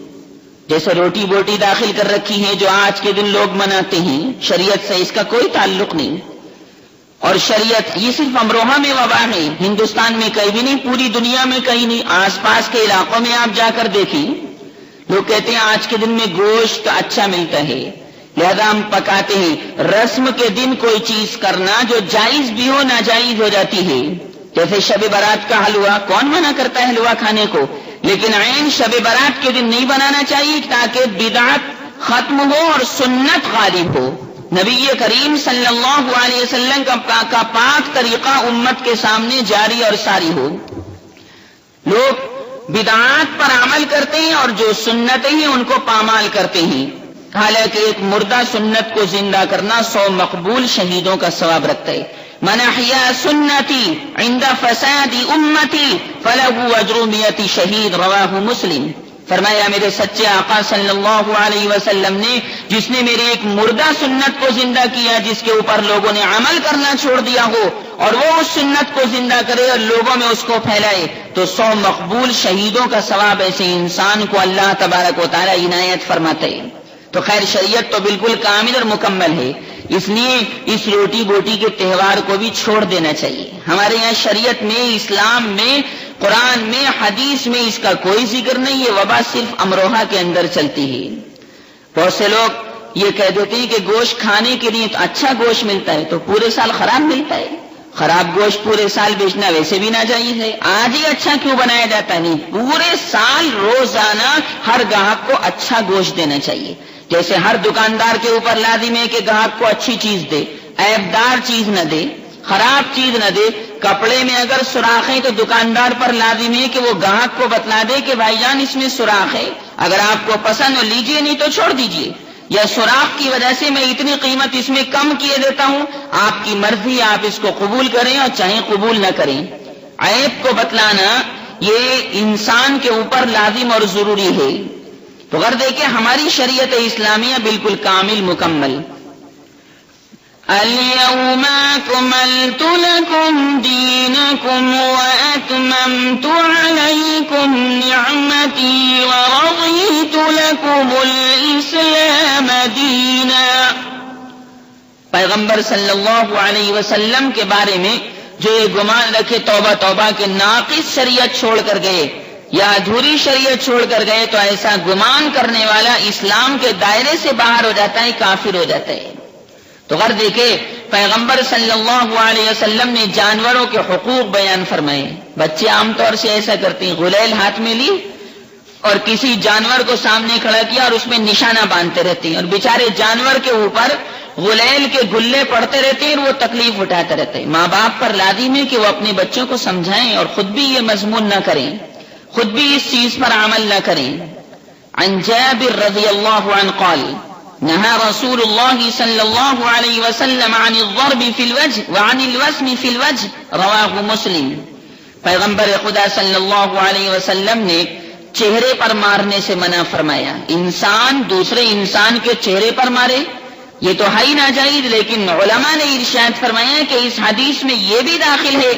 جیسے روٹی بوٹی داخل کر رکھی ہے جو آج کے دن لوگ مناتے ہیں، شریعت سے اس کا کوئی تعلق نہیں۔ اور شریعت یہ صرف امروہہ میں وبا ہے، ہندوستان میں کہیں بھی نہیں، پوری دنیا میں کہیں نہیں، آس پاس کے علاقوں میں آپ جا کر دیکھیں، لوگ کہتے ہیں آج کے دن میں گوشت اچھا ملتا ہے لہذا ہم پکاتے ہیں۔ رسم کے دن کوئی چیز کرنا جو جائز بھی ہو ناجائز ہو جاتی ہے، جیسے شب برات کا حلوہ، کون منع کرتا ہے حلوہ کھانے کو، لیکن عین شب برات کے دن نہیں بنانا چاہیے تاکہ بدعت ختم ہو اور سنت غالب ہو۔ نبی کریم صلی اللہ علیہ وسلم کا پاک طریقہ امت کے سامنے جاری اور ساری ہو۔ لوگ بدعات پر عمل کرتے ہیں اور جو سنتیں ہیں ان کو پامال کرتے ہیں، حالانکہ ایک مردہ سنت کو زندہ کرنا 100 مقبول شہیدوں کا ثواب رکھتا ہے۔ من احیا سنتی عند فساد امتی فلہ اجر 100 شہید، رواہ مسلم۔ فرمایا میرے سچے آقا صلی اللہ علیہ وسلم نے، جس نے میری ایک مردہ سنت کو زندہ کیا جس کے اوپر لوگوں نے عمل کرنا چھوڑ دیا ہو اور وہ اس سنت کو زندہ کرے اور لوگوں میں اس کو پھیلائے تو 100 مقبول شہیدوں کا ثواب ایسے انسان کو اللہ تبارک و تعالی عنایت فرماتے ہیں۔ تو خیر شریعت تو بالکل کامل اور مکمل ہے، اس لیے اس روٹی بوٹی کے تہوار کو بھی چھوڑ دینا چاہیے۔ ہمارے یہاں شریعت میں، اسلام میں، قرآن میں، حدیث میں اس کا کوئی ذکر نہیں، یہ وبا صرف امروہہ کے اندر چلتی ہے۔ بہت سے لوگ یہ کہہ دیتے ہیں کہ گوشت کھانے کے لیے تو اچھا گوشت ملتا ہے تو پورے سال خراب ملتا ہے، خراب گوشت پورے سال بیچنا ویسے بھی ناجائز ہے، آج ہی اچھا کیوں بنایا جاتا ہے؟ نہیں، پورے سال روزانہ ہر گاہک کو اچھا گوشت دینا چاہیے۔ جیسے ہر دکاندار کے اوپر لازم ہے کہ گاہک کو اچھی چیز دے، عیبدار چیز نہ دے، خراب چیز نہ دے۔ کپڑے میں اگر سوراخ ہے تو دکاندار پر لازم ہے کہ وہ گاہک کو بتلا دے کہ بھائی جان اس میں سوراخ ہے، اگر آپ کو پسند ہو لیجئے، نہیں تو چھوڑ دیجئے، یا سوراخ کی وجہ سے میں اتنی قیمت اس میں کم کیے دیتا ہوں، آپ کی مرضی، آپ اس کو قبول کریں اور چاہے قبول نہ کریں۔ عیب کو بتلانا یہ انسان کے اوپر لازم اور ضروری ہے۔ تو غور دیکھیں ہماری شریعت اسلامیہ بالکل کامل مکمل۔ اليوم اكملت لكم دينكم واتممت عليكم نعمتي ورضيت لكم الاسلام دينا۔ پیغمبر صلی اللہ علیہ وسلم کے بارے میں جو یہ گمان رکھے توبہ توبہ کہ ناقص شریعت چھوڑ کر گئے یا ادھوری شریعت چھوڑ کر گئے، تو ایسا گمان کرنے والا اسلام کے دائرے سے باہر ہو جاتا ہے، کافر ہو جاتا ہے۔ تو غور دیکھے پیغمبر صلی اللہ علیہ وسلم نے جانوروں کے حقوق بیان فرمائے۔ بچے عام طور سے ایسا کرتے ہیں، غلیل ہاتھ میں لی اور کسی جانور کو سامنے کھڑا کیا اور اس میں نشانہ باندھتے رہتے ہیں اور بیچارے جانور کے اوپر غلیل کے گلے پڑتے رہتے ہیں اور وہ تکلیف اٹھاتے رہتے ہیں۔ ماں باپ پر لازم ہے کہ وہ اپنے بچوں کو سمجھائیں اور خود بھی یہ مضمون نہ کریں، خود بھی اس چیز پر عمل نہ کریں۔ عن جابر رضی اللہ عنہ قال نہى رسول اللہ صلی اللہ علیہ وسلم عن الضرب في الوجه وعن الوسم في الوجه، رواہ مسلم۔ پیغمبر خدا صلی اللہ علیہ وسلم نے چہرے پر مارنے سے منع فرمایا۔ انسان دوسرے انسان کے چہرے پر مارے یہ تو ہے ہی ناجائز، لیکن علماء نے ارشاد فرمایا کہ اس حدیث میں یہ بھی داخل ہے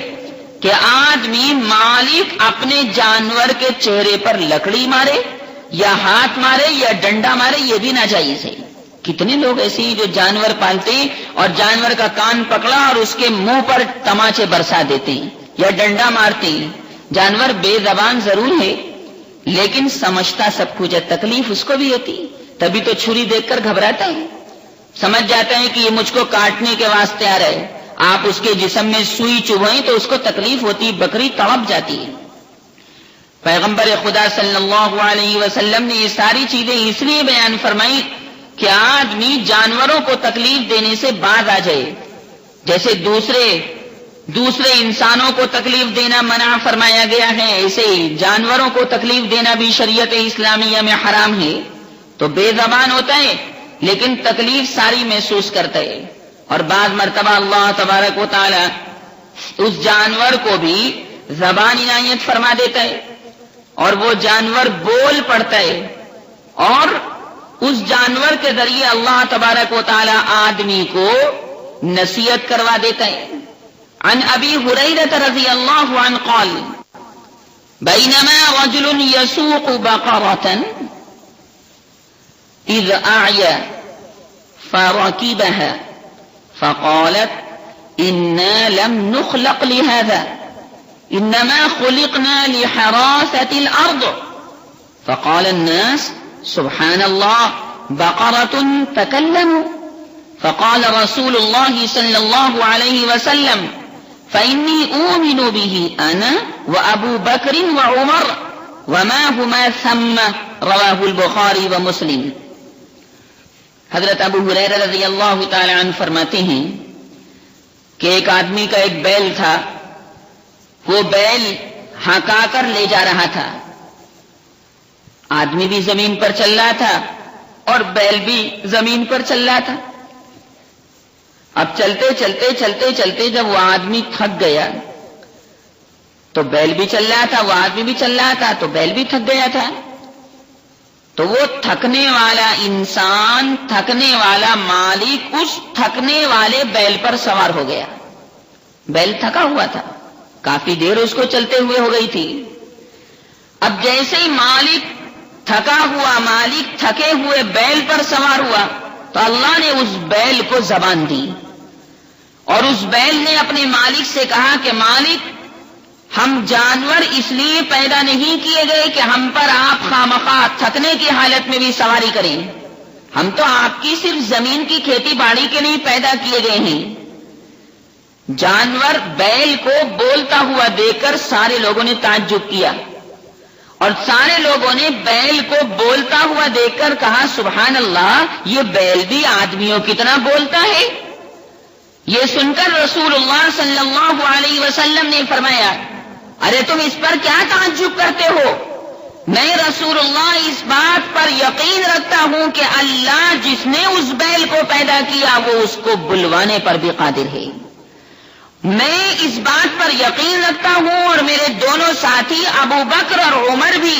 کہ آدمی مالک اپنے جانور کے چہرے پر لکڑی مارے یا ہاتھ مارے یا ڈنڈا مارے، یہ بھی ناجائز ہے۔ کتنے لوگ ایسے ہیں جو جانور پالتے ہیں اور جانور کا کان پکڑا اور اس کے منہ پر تماچے برسا دیتے ہیں یا ڈنڈا مارتے ہیں۔ جانور بے زبان ضرور ہے لیکن سمجھتا سب کچھ ہے، تکلیف اس کو بھی ہوتی، تبھی تو چھری دیکھ کر گھبراتا ہے، سمجھ جاتا ہے کہ یہ مجھ کو کاٹنے کے واسطے آ رہا ہے۔ آپ اس کے جسم میں سوئی چبھائیں تو اس کو تکلیف ہوتی، بکری تڑپ جاتی ہے۔ پیغمبر خدا صلی اللہ علیہ وسلم نے یہ ساری چیزیں اس لیے بیان فرمائی کہ آدمی جانوروں کو تکلیف دینے سے باز آ جائے۔ جیسے دوسرے انسانوں کو تکلیف دینا منع فرمایا گیا ہے، ایسے ہی جانوروں کو تکلیف دینا بھی شریعت اسلامیہ میں حرام ہے۔ تو بے زبان ہوتا ہے لیکن تکلیف ساری محسوس کرتا ہے، اور بعض مرتبہ اللہ تبارک و تعالی اس جانور کو بھی زبان عنایت فرما دیتا ہے اور وہ جانور بول پڑتا ہے، اور اس جانور کے ذریعے اللہ تبارک و تعالی آدمی کو نصیحت کروا دیتا ہے۔ عن ابی ہریرہ رضی اللہ عنہ قال بینما رجل یسوق بقرۃ اذ اعیا فرکبها فقالت إنا لم نخلق لهذا إنما خلقنا لحراثة الأرض. فقال الناس سبحان الله بقرة تكلموا. فقال رسول الله صلى الله عليه وسلم فإني أؤمن به أنا وأبو بكر وعمر وما هما ثم. رواه البخاری و مسلم. حضرت ابو ہریرہ رضی اللہ تعالی عنہ فرماتے ہیں کہ ایک آدمی کا ایک بیل تھا، وہ بیل ہانکا کر لے جا رہا تھا. آدمی بھی زمین پر چل رہا تھا اور بیل بھی زمین پر چل رہا تھا. اب چلتے چلتے چلتے چلتے جب وہ آدمی تھک گیا تو بیل بھی چل رہا تھا، وہ آدمی بھی چل رہا تھا تو بیل بھی تھک گیا تھا. تو وہ تھکنے والا انسان، تھکنے والا مالک اس تھکنے والے بیل پر سوار ہو گیا. بیل تھکا ہوا تھا، کافی دیر اس کو چلتے ہوئے ہو گئی تھی. اب جیسے ہی مالک تھکا ہوا، مالک تھکے ہوئے بیل پر سوار ہوا تو اللہ نے اس بیل کو زبان دی اور اس بیل نے اپنے مالک سے کہا کہ مالک، ہم جانور اس لیے پیدا نہیں کیے گئے کہ ہم پر آپ خامخواہ تھکنے کی حالت میں بھی سواری کریں. ہم تو آپ کی صرف زمین کی کھیتی باڑی کے لیے پیدا کیے گئے ہیں. جانور بیل کو بولتا ہوا دیکھ کر سارے لوگوں نے تعجب کیا اور سارے لوگوں نے بیل کو بولتا ہوا دیکھ کر کہا سبحان اللہ، یہ بیل بھی آدمیوں کی طرح بولتا ہے. یہ سن کر رسول اللہ صلی اللہ علیہ وسلم نے فرمایا ارے تم اس پر کیا تعجب کرتے ہو؟ میں رسول اللہ اس بات پر یقین رکھتا ہوں کہ اللہ جس نے اس بیل کو پیدا کیا وہ اس کو بلوانے پر بھی قادر ہے. میں اس بات پر یقین رکھتا ہوں اور میرے دونوں ساتھی ابو بکر اور عمر بھی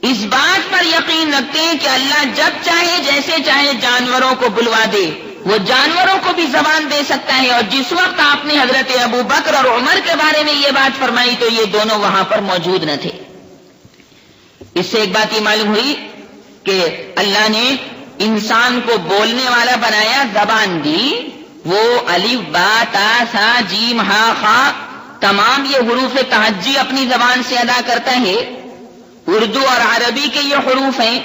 اس بات پر یقین رکھتے ہیں کہ اللہ جب چاہے جیسے چاہے جانوروں کو بلوا دے. وہ جانوروں کو بھی زبان دے سکتا ہے. اور جس وقت آپ نے حضرت ابو بکر اور عمر کے بارے میں یہ بات فرمائی تو یہ دونوں وہاں پر موجود نہ تھے. اس سے ایک بات یہ معلوم ہوئی کہ اللہ نے انسان کو بولنے والا بنایا، زبان دی. وہ الف با تا سا جیم ہا خا تمام یہ حروف تہجی اپنی زبان سے ادا کرتا ہے. اردو اور عربی کے یہ حروف ہیں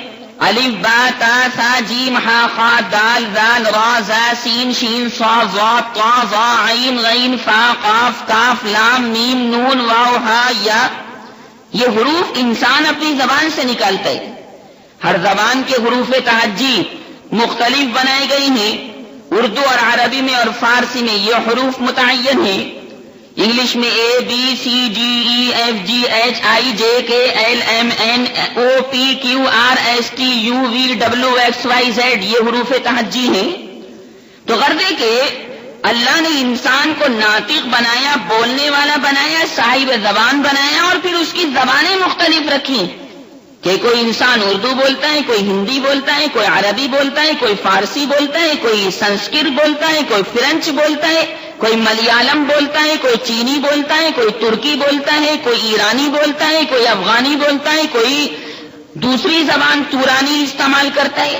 الف با تا سا جیم ہا خا دال ذال را زا سین شین صا ضا طا ظا عین غین فا قاف کاف لام میم نون واو ہا یا. یہ حروف انسان اپنی زبان سے نکالتا ہے. ہر زبان کے حروف تہجی مختلف بنائی گئی ہیں. اردو اور عربی میں اور فارسی میں یہ حروف متعین ہیں. انگلش میں A B C D E F G H I J K L M N O P Q R S T U V W X Y Z یہ حروف تہجی ہیں. تو غرض ہے کہ اللہ نے انسان کو ناطق بنایا، بولنے والا بنایا، صاحب زبان بنایا اور پھر اس کی زبانیں مختلف رکھی کہ کوئی انسان اردو بولتا ہے، کوئی ہندی بولتا ہے، کوئی عربی بولتا ہے، کوئی فارسی بولتا ہے، کوئی سنسکرت بولتا ہے، کوئی فرینچ بولتا ہے، کوئی ملیالم بولتا ہے، کوئی چینی بولتا ہے، کوئی ترکی بولتا ہے، کوئی ایرانی بولتا ہے، کوئی افغانی بولتا ہے، کوئی دوسری زبان تورانی استعمال کرتا ہے.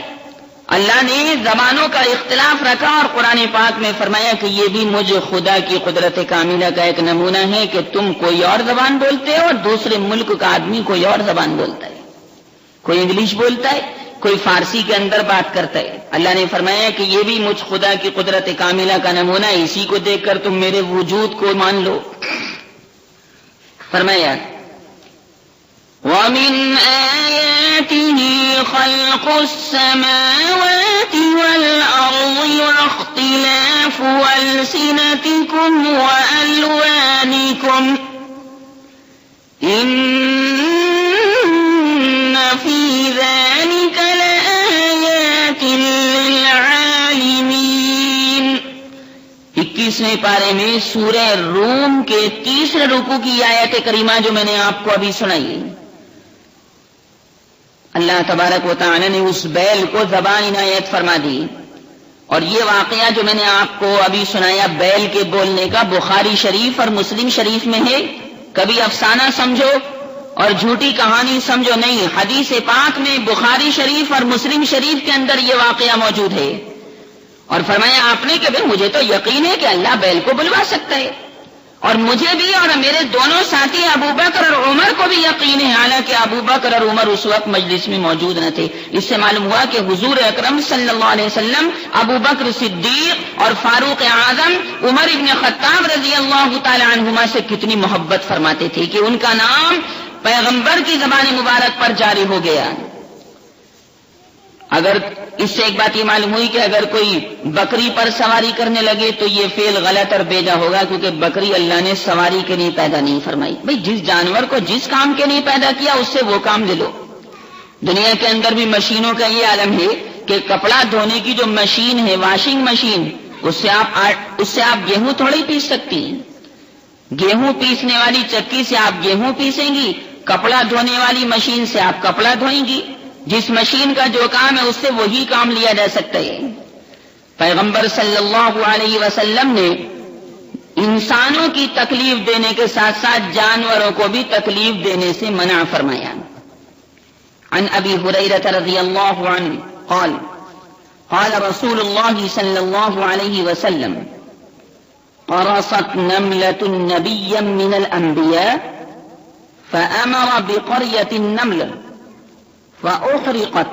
اللہ نے زبانوں کا اختلاف رکھا اور قرآن پاک میں فرمایا کہ یہ بھی مجھ خدا کی قدرت کاملہ کا ایک نمونہ ہے کہ تم کوئی اور زبان بولتے ہو اور دوسرے ملک کا آدمی کوئی اور زبان بولتا ہے. کوئی انگلش بولتا ہے، کوئی فارسی کے اندر بات کرتا ہے. اللہ نے فرمایا کہ یہ بھی مجھ خدا کی قدرت کاملہ کا نمونہ ہے، اسی کو دیکھ کر تم میرے وجود کو مان لو. فرمایا وَمِنْ آيَاتِهِ خَلْقُ السَّمَاوَاتِ وَالْأَرْضِ وَاخْتِلَافُ أَلْسِنَتِكُمْ وَأَلْوَانِكُمْ فِي ذَلِكَ لَآيَاتٍ لِلْعَالِمِينَ. 21ویں پارے میں سورہ روم کے 3 رکوع کی آیت کریمہ جو میں نے آپ کو ابھی سنائی، اللہ تبارک و تعالی نے اس بیل کو زبان عنایت فرما دی. اور یہ واقعہ جو میں نے آپ کو ابھی سنایا بیل کے بولنے کا بخاری شریف اور مسلم شریف میں ہے. کبھی افسانہ سمجھو اور جھوٹی کہانی سمجھو نہیں، حدیث پاک میں بخاری شریف اور مسلم شریف کے اندر یہ واقعہ موجود ہے. اور فرمایا آپ نے کہ مجھے تو یقین ہے کہ اللہ بیل کو بلوا سکتا ہے، اور مجھے بھی اور میرے دونوں ساتھی ابو بکر اور عمر کو بھی یقین ہے، حالانکہ ابو بکر اور عمر اس وقت مجلس میں موجود نہ تھے۔ اس سے معلوم ہوا کہ حضور اکرم صلی اللہ علیہ وسلم ابو بکر صدیق اور فاروق اعظم عمر ابن خطاب رضی اللہ تعالی عنہما سے کتنی محبت فرماتے تھے کہ ان کا نام پیغمبر کی زبان مبارک پر جاری ہو گیا۔ اگر اس سے ایک بات یہ معلوم ہوئی کہ اگر کوئی بکری پر سواری کرنے لگے تو یہ فعل غلط اور بیجا ہوگا، کیونکہ بکری اللہ نے سواری کے لیے پیدا نہیں فرمائی۔ بھئی جس جانور کو جس کام کے لیے پیدا کیا اس سے وہ کام لے لو۔ دنیا کے اندر بھی مشینوں کا یہ عالم ہے کہ کپڑا دھونے کی جو مشین ہے، واشنگ مشین، اس سے آپ گیہوں تھوڑی پیس سکتی ہیں۔ گیہوں پیسنے والی چکی سے آپ گیہوں پیسیں گی، کپڑا دھونے والی مشین سے آپ کپڑا دھوئیں گی۔ جس مشین کا جو کام ہے اس سے وہی کام لیا جا سکتا ہے۔ پیغمبر صلی اللہ علیہ وسلم نے انسانوں کی تکلیف دینے کے ساتھ ساتھ جانوروں کو بھی تکلیف دینے سے منع فرمایا۔ عن ابی ہریرہ رضی اللہ عنہ قال قال رسول اللہ صلی اللہ علیہ وسلم قرصت نملة نبيا من الأنبياء فأمر بقرية النمل فأحرقت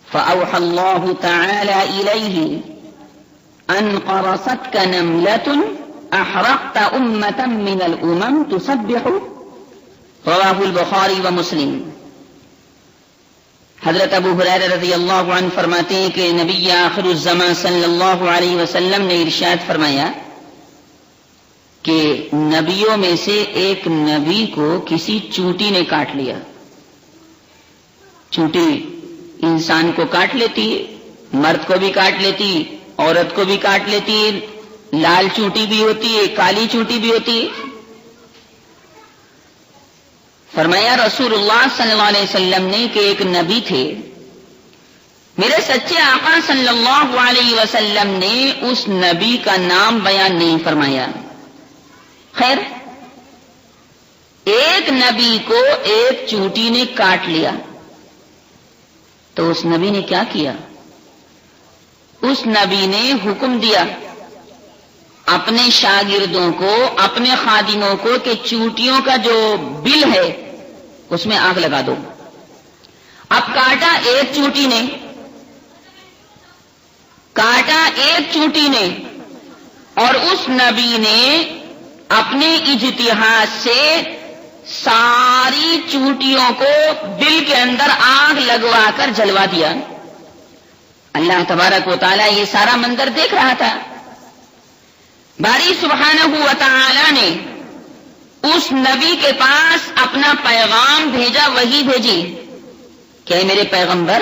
فأوحى الله تعالى إليه أن قرصتك نملة أحرقت أمة من الأمم تسبح، رواه البخاری و مسلم۔ حضرت ابو ہریرہ رضی اللہ عنہ فرماتے ہیں کہ نبی آخر الزمان صلی اللہ علیہ وسلم نے ارشاد فرمایا کہ نبیوں میں سے ایک نبی کو کسی چونٹی نے کاٹ لیا۔ چونٹی انسان کو کاٹ لیتی، مرد کو بھی کاٹ لیتی، عورت کو بھی کاٹ لیتی، لال چونٹی بھی ہوتی ہے، کالی چونٹی بھی ہوتی ہے۔ فرمایا رسول اللہ صلی اللہ علیہ وسلم نے کہ ایک نبی تھے، میرے سچے آقا صلی اللہ علیہ وسلم نے اس نبی کا نام بیان نہیں فرمایا۔ خیر، ایک نبی کو ایک چونٹی نے کاٹ لیا تو اس نبی نے کیا کیا؟ اس نبی نے حکم دیا اپنے شاگردوں کو، اپنے خادموں کو کہ چونٹیوں کا جو بل ہے اس میں آگ لگا دو۔ اب کاٹا ایک چونٹی نے، کاٹا ایک چونٹی نے، اور اس نبی نے اپنے اجتہاد سے ساری چونٹیوں کو بل کے اندر آگ لگوا کر جلوا دیا۔ اللہ تبارک و تعالیٰ یہ سارا منظر دیکھ رہا تھا۔ باری سبحانہ و تعالیٰ نے اس نبی کے پاس اپنا پیغام بھیجا، وحی بھیجی کہ میرے پیغمبر،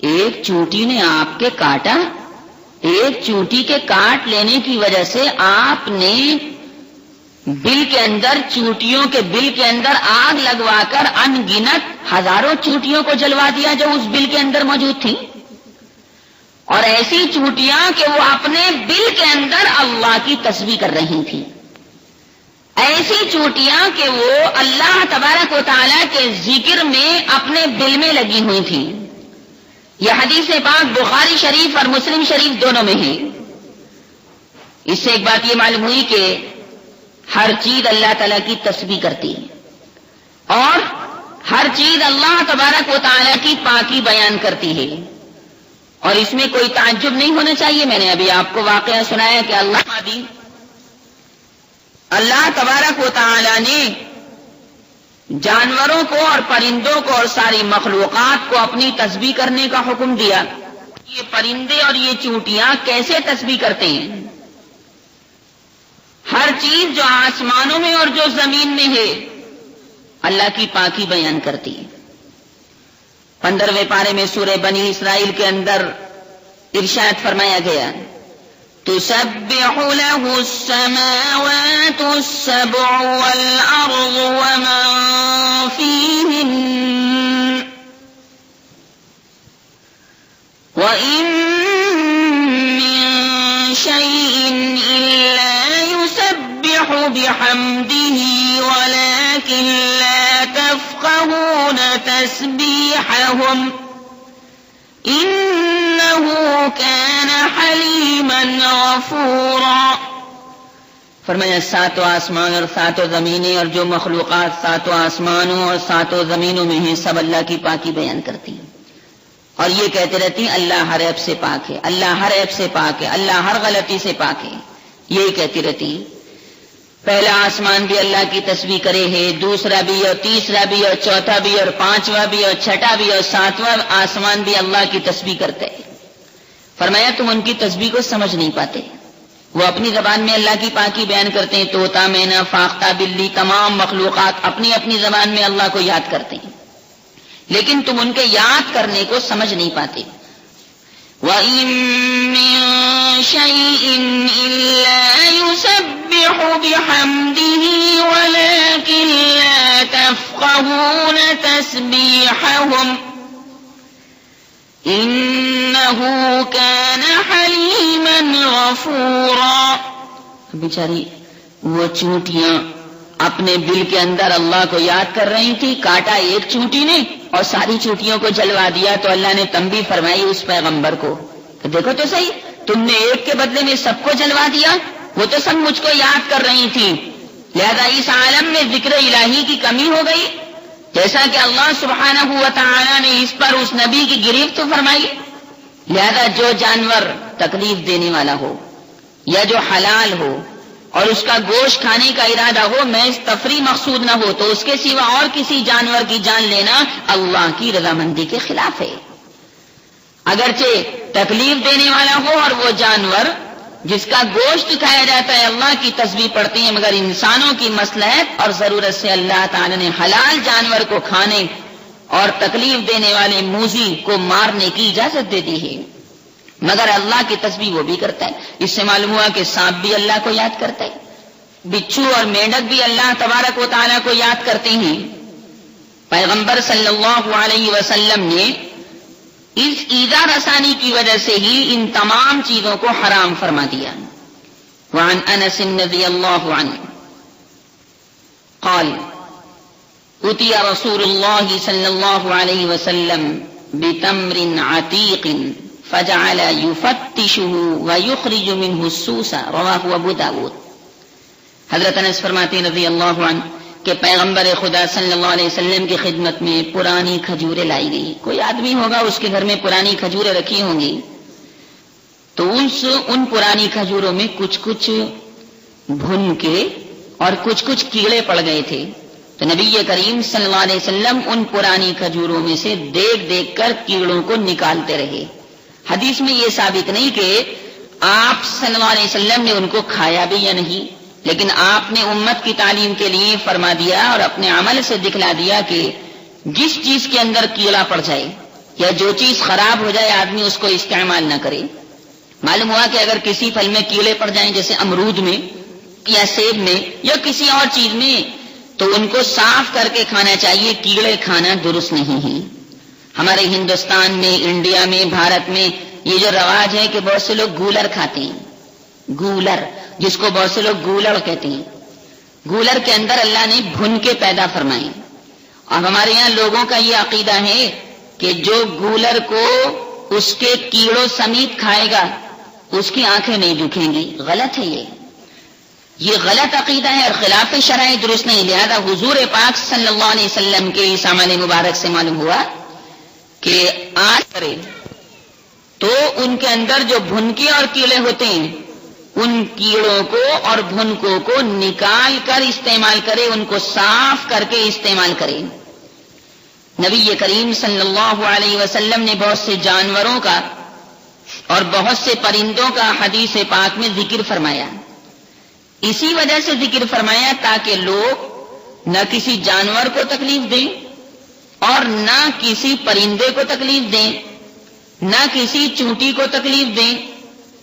ایک چونٹی نے آپ کے کاٹا، ایک چونٹی کے کاٹ لینے کی وجہ سے آپ نے بل کے اندر، چونٹیوں کے بل کے اندر آگ لگوا کر ان گنت ہزاروں چونٹیوں کو جلوا دیا جو اس بل کے اندر موجود تھی، اور ایسی چونٹیاں کہ وہ اپنے بل کے اندر اللہ کی تسبیح کر رہی تھی، ایسی چونٹیاں کہ وہ اللہ تبارک و تعالیٰ کے ذکر میں اپنے بل میں لگی ہوئی تھی۔ یہ حدیث پاک بخاری شریف اور مسلم شریف دونوں میں ہے۔ اس سے ایک بات یہ معلوم ہوئی کہ ہر چیز اللہ تعالیٰ کی تسبیح کرتی ہے، اور ہر چیز اللہ تبارک و تعالیٰ کی پاکی بیان کرتی ہے، اور اس میں کوئی تعجب نہیں ہونا چاہیے۔ میں نے ابھی آپ کو واقعہ سنایا کہ اللہ تبارک و تعالیٰ نے جانوروں کو اور پرندوں کو اور ساری مخلوقات کو اپنی تسبیح کرنے کا حکم دیا۔ یہ پرندے اور یہ چونٹیاں کیسے تسبیح کرتے ہیں؟ ہر چیز جو آسمانوں میں اور جو زمین میں ہے اللہ کی پاکی بیان کرتی ہے۔ 15ویں پارے میں سورہ بنی اسرائیل کے اندر ارشاد فرمایا گیا، تسبح له السماوات السبع والأرض ومن فيهن وإن من شيء إلا يسبح بحمده ولكن لا تفقهون تسبيحهم إنه كان حليما غفورا. فرمایا ساتوں آسمان اور ساتوں زمینیں اور جو مخلوقات ساتوں آسمانوں اور ساتوں زمینوں میں ہیں سب اللہ کی پاکی بیان کرتی ہیں اور یہ کہتے رہتی ہیں اللہ ہر عیب سے پاک ہے، اللہ ہر عیب سے پاک ہے، اللہ ہر غلطی سے پاک ہے. یہی کہتی رہتی ہیں. پہلا آسمان بھی اللہ کی تسبیح کرے ہے، دوسرا بھی اور تیسرا بھی اور چوتھا بھی اور پانچواں بھی اور چھٹا بھی اور ساتواں آسمان بھی اللہ کی تسبیح کرتے ہیں. فرمایا تم ان کی تسبیح کو سمجھ نہیں پاتے. وہ اپنی زبان میں اللہ کی پاکی بیان کرتے ہیں، طوطا، مینا، فاختہ، بلی، تمام مخلوقات اپنی اپنی زبان میں اللہ کو یاد کرتے ہیں، لیکن تم ان کے یاد کرنے کو سمجھ نہیں پاتے. وَإِن مِّن شَيْءٍ إِلَّا يُسَبِّحُ بِحَمْدِهِ وَلَكِن لَّا تَفْقَهُونَ تَسْبِيحَهُمْ إِنَّهُ كَانَ حَلِيمًا غَفُورًا. بیچاری وہ چونٹیاں اپنے بل کے اندر اللہ کو یاد کر رہی تھی، کاٹا ایک چونٹی نے اور ساری چونٹیوں کو جلوا دیا. تو اللہ نے تنبیہ فرمائی اس پیغمبر کو کہ دیکھو تو صحیح، تم نے ایک کے بدلے میں سب کو جلوا دیا. وہ تو سب مجھ کو یاد کر رہی تھی، لہذا اس عالم میں ذکر الہی کی کمی ہو گئی. جیسا کہ اللہ سبحانہ و تعالی نے اس پر اس نبی کی گرفت فرمائی. لہذا جو جانور تکلیف دینے والا ہو یا جو حلال ہو اور اس کا گوشت کھانے کا ارادہ ہو، محض تفریح مقصود نہ ہو، تو اس کے سوا اور کسی جانور کی جان لینا اللہ کی رضامندی کے خلاف ہے. اگرچہ تکلیف دینے والا ہو اور وہ جانور جس کا گوشت کھایا جاتا ہے اللہ کی تسبیح پڑھتے ہیں، مگر انسانوں کی مصلحت اور ضرورت سے اللہ تعالی نے حلال جانور کو کھانے اور تکلیف دینے والے موذی کو مارنے کی اجازت دے دی ہے. مگر اللہ کی تسبیح وہ بھی کرتا ہے. اس سے معلوم ہوا کہ سانپ بھی اللہ کو یاد کرتا ہے، بچھو اور مینڈک بھی اللہ تبارک و تعالیٰ کو یاد کرتے ہیں. پیغمبر صلی اللہ علیہ وسلم نے اس ایذا رسانی کی وجہ سے ہی ان تمام چیزوں کو حرام فرما دیا. وعن انس رضی اللہ عنہ قال اتي رسول الله صلى الله عليه وسلم بتمر عتيق فجعل يفتشه ويخرج منه السوس. رواه ابو داود. حضرت انس فرماتے ہیں رضی اللہ عنہ کہ پیغمبر خدا صلی اللہ علیہ وسلم کی خدمت میں پرانی کھجوریں لائی گئی. کوئی آدمی ہوگا اس کے گھر میں پرانی کھجوریں رکھی ہوں گی، تو ان پرانی کھجوروں میں کچھ کچھ بھن کے اور کچھ کچھ کیڑے پڑ گئے تھے. تو نبی کریم صلی اللہ علیہ وسلم ان پرانی کھجوروں میں سے دیکھ دیکھ کر کیڑوں کو نکالتے رہے. حدیث میں یہ ثابت نہیں کہ آپ صلی اللہ علیہ وسلم نے ان کو کھایا بھی یا نہیں، لیکن آپ نے امت کی تعلیم کے لیے فرما دیا اور اپنے عمل سے دکھلا دیا کہ جس چیز کے اندر کیڑا پڑ جائے یا جو چیز خراب ہو جائے آدمی اس کو استعمال نہ کرے. معلوم ہوا کہ اگر کسی پھل میں کیڑے پڑ جائیں جیسے امرود میں یا سیب میں یا کسی اور چیز میں، تو ان کو صاف کر کے کھانا چاہیے. کیڑے کھانا درست نہیں ہے. ہمارے ہندوستان میں، انڈیا میں، بھارت میں یہ جو رواج ہے کہ بہت سے لوگ گولر کھاتے ہیں. گولر جس کو بہت سے لوگ گولڑ کہتے ہیں. گولر کے اندر اللہ نے بھن کے پیدا فرمائے. اور ہمارے یہاں لوگوں کا یہ عقیدہ ہے کہ جو گولر کو اس کے کیڑوں سمیت کھائے گا اس کی آنکھیں نہیں دکھیں گی. غلط ہے یہ غلط عقیدہ ہے اور خلاف شرع درست نہیں. لہذا حضور پاک صلی اللہ علیہ وسلم کے اس عمل مبارک سے معلوم ہوا کہ آج کرے تو ان کے اندر جو بھنکے اور کیڑے ہوتے ہیں ان کیڑوں کو اور بھنکوں کو نکال کر استعمال کرے، ان کو صاف کر کے استعمال کرے. نبی کریم صلی اللہ علیہ وسلم نے بہت سے جانوروں کا اور بہت سے پرندوں کا حدیث پاک میں ذکر فرمایا. اسی وجہ سے ذکر فرمایا تاکہ لوگ نہ کسی جانور کو تکلیف دیں اور نہ کسی پرندے کو تکلیف دیں، نہ کسی چونٹی کو تکلیف دیں،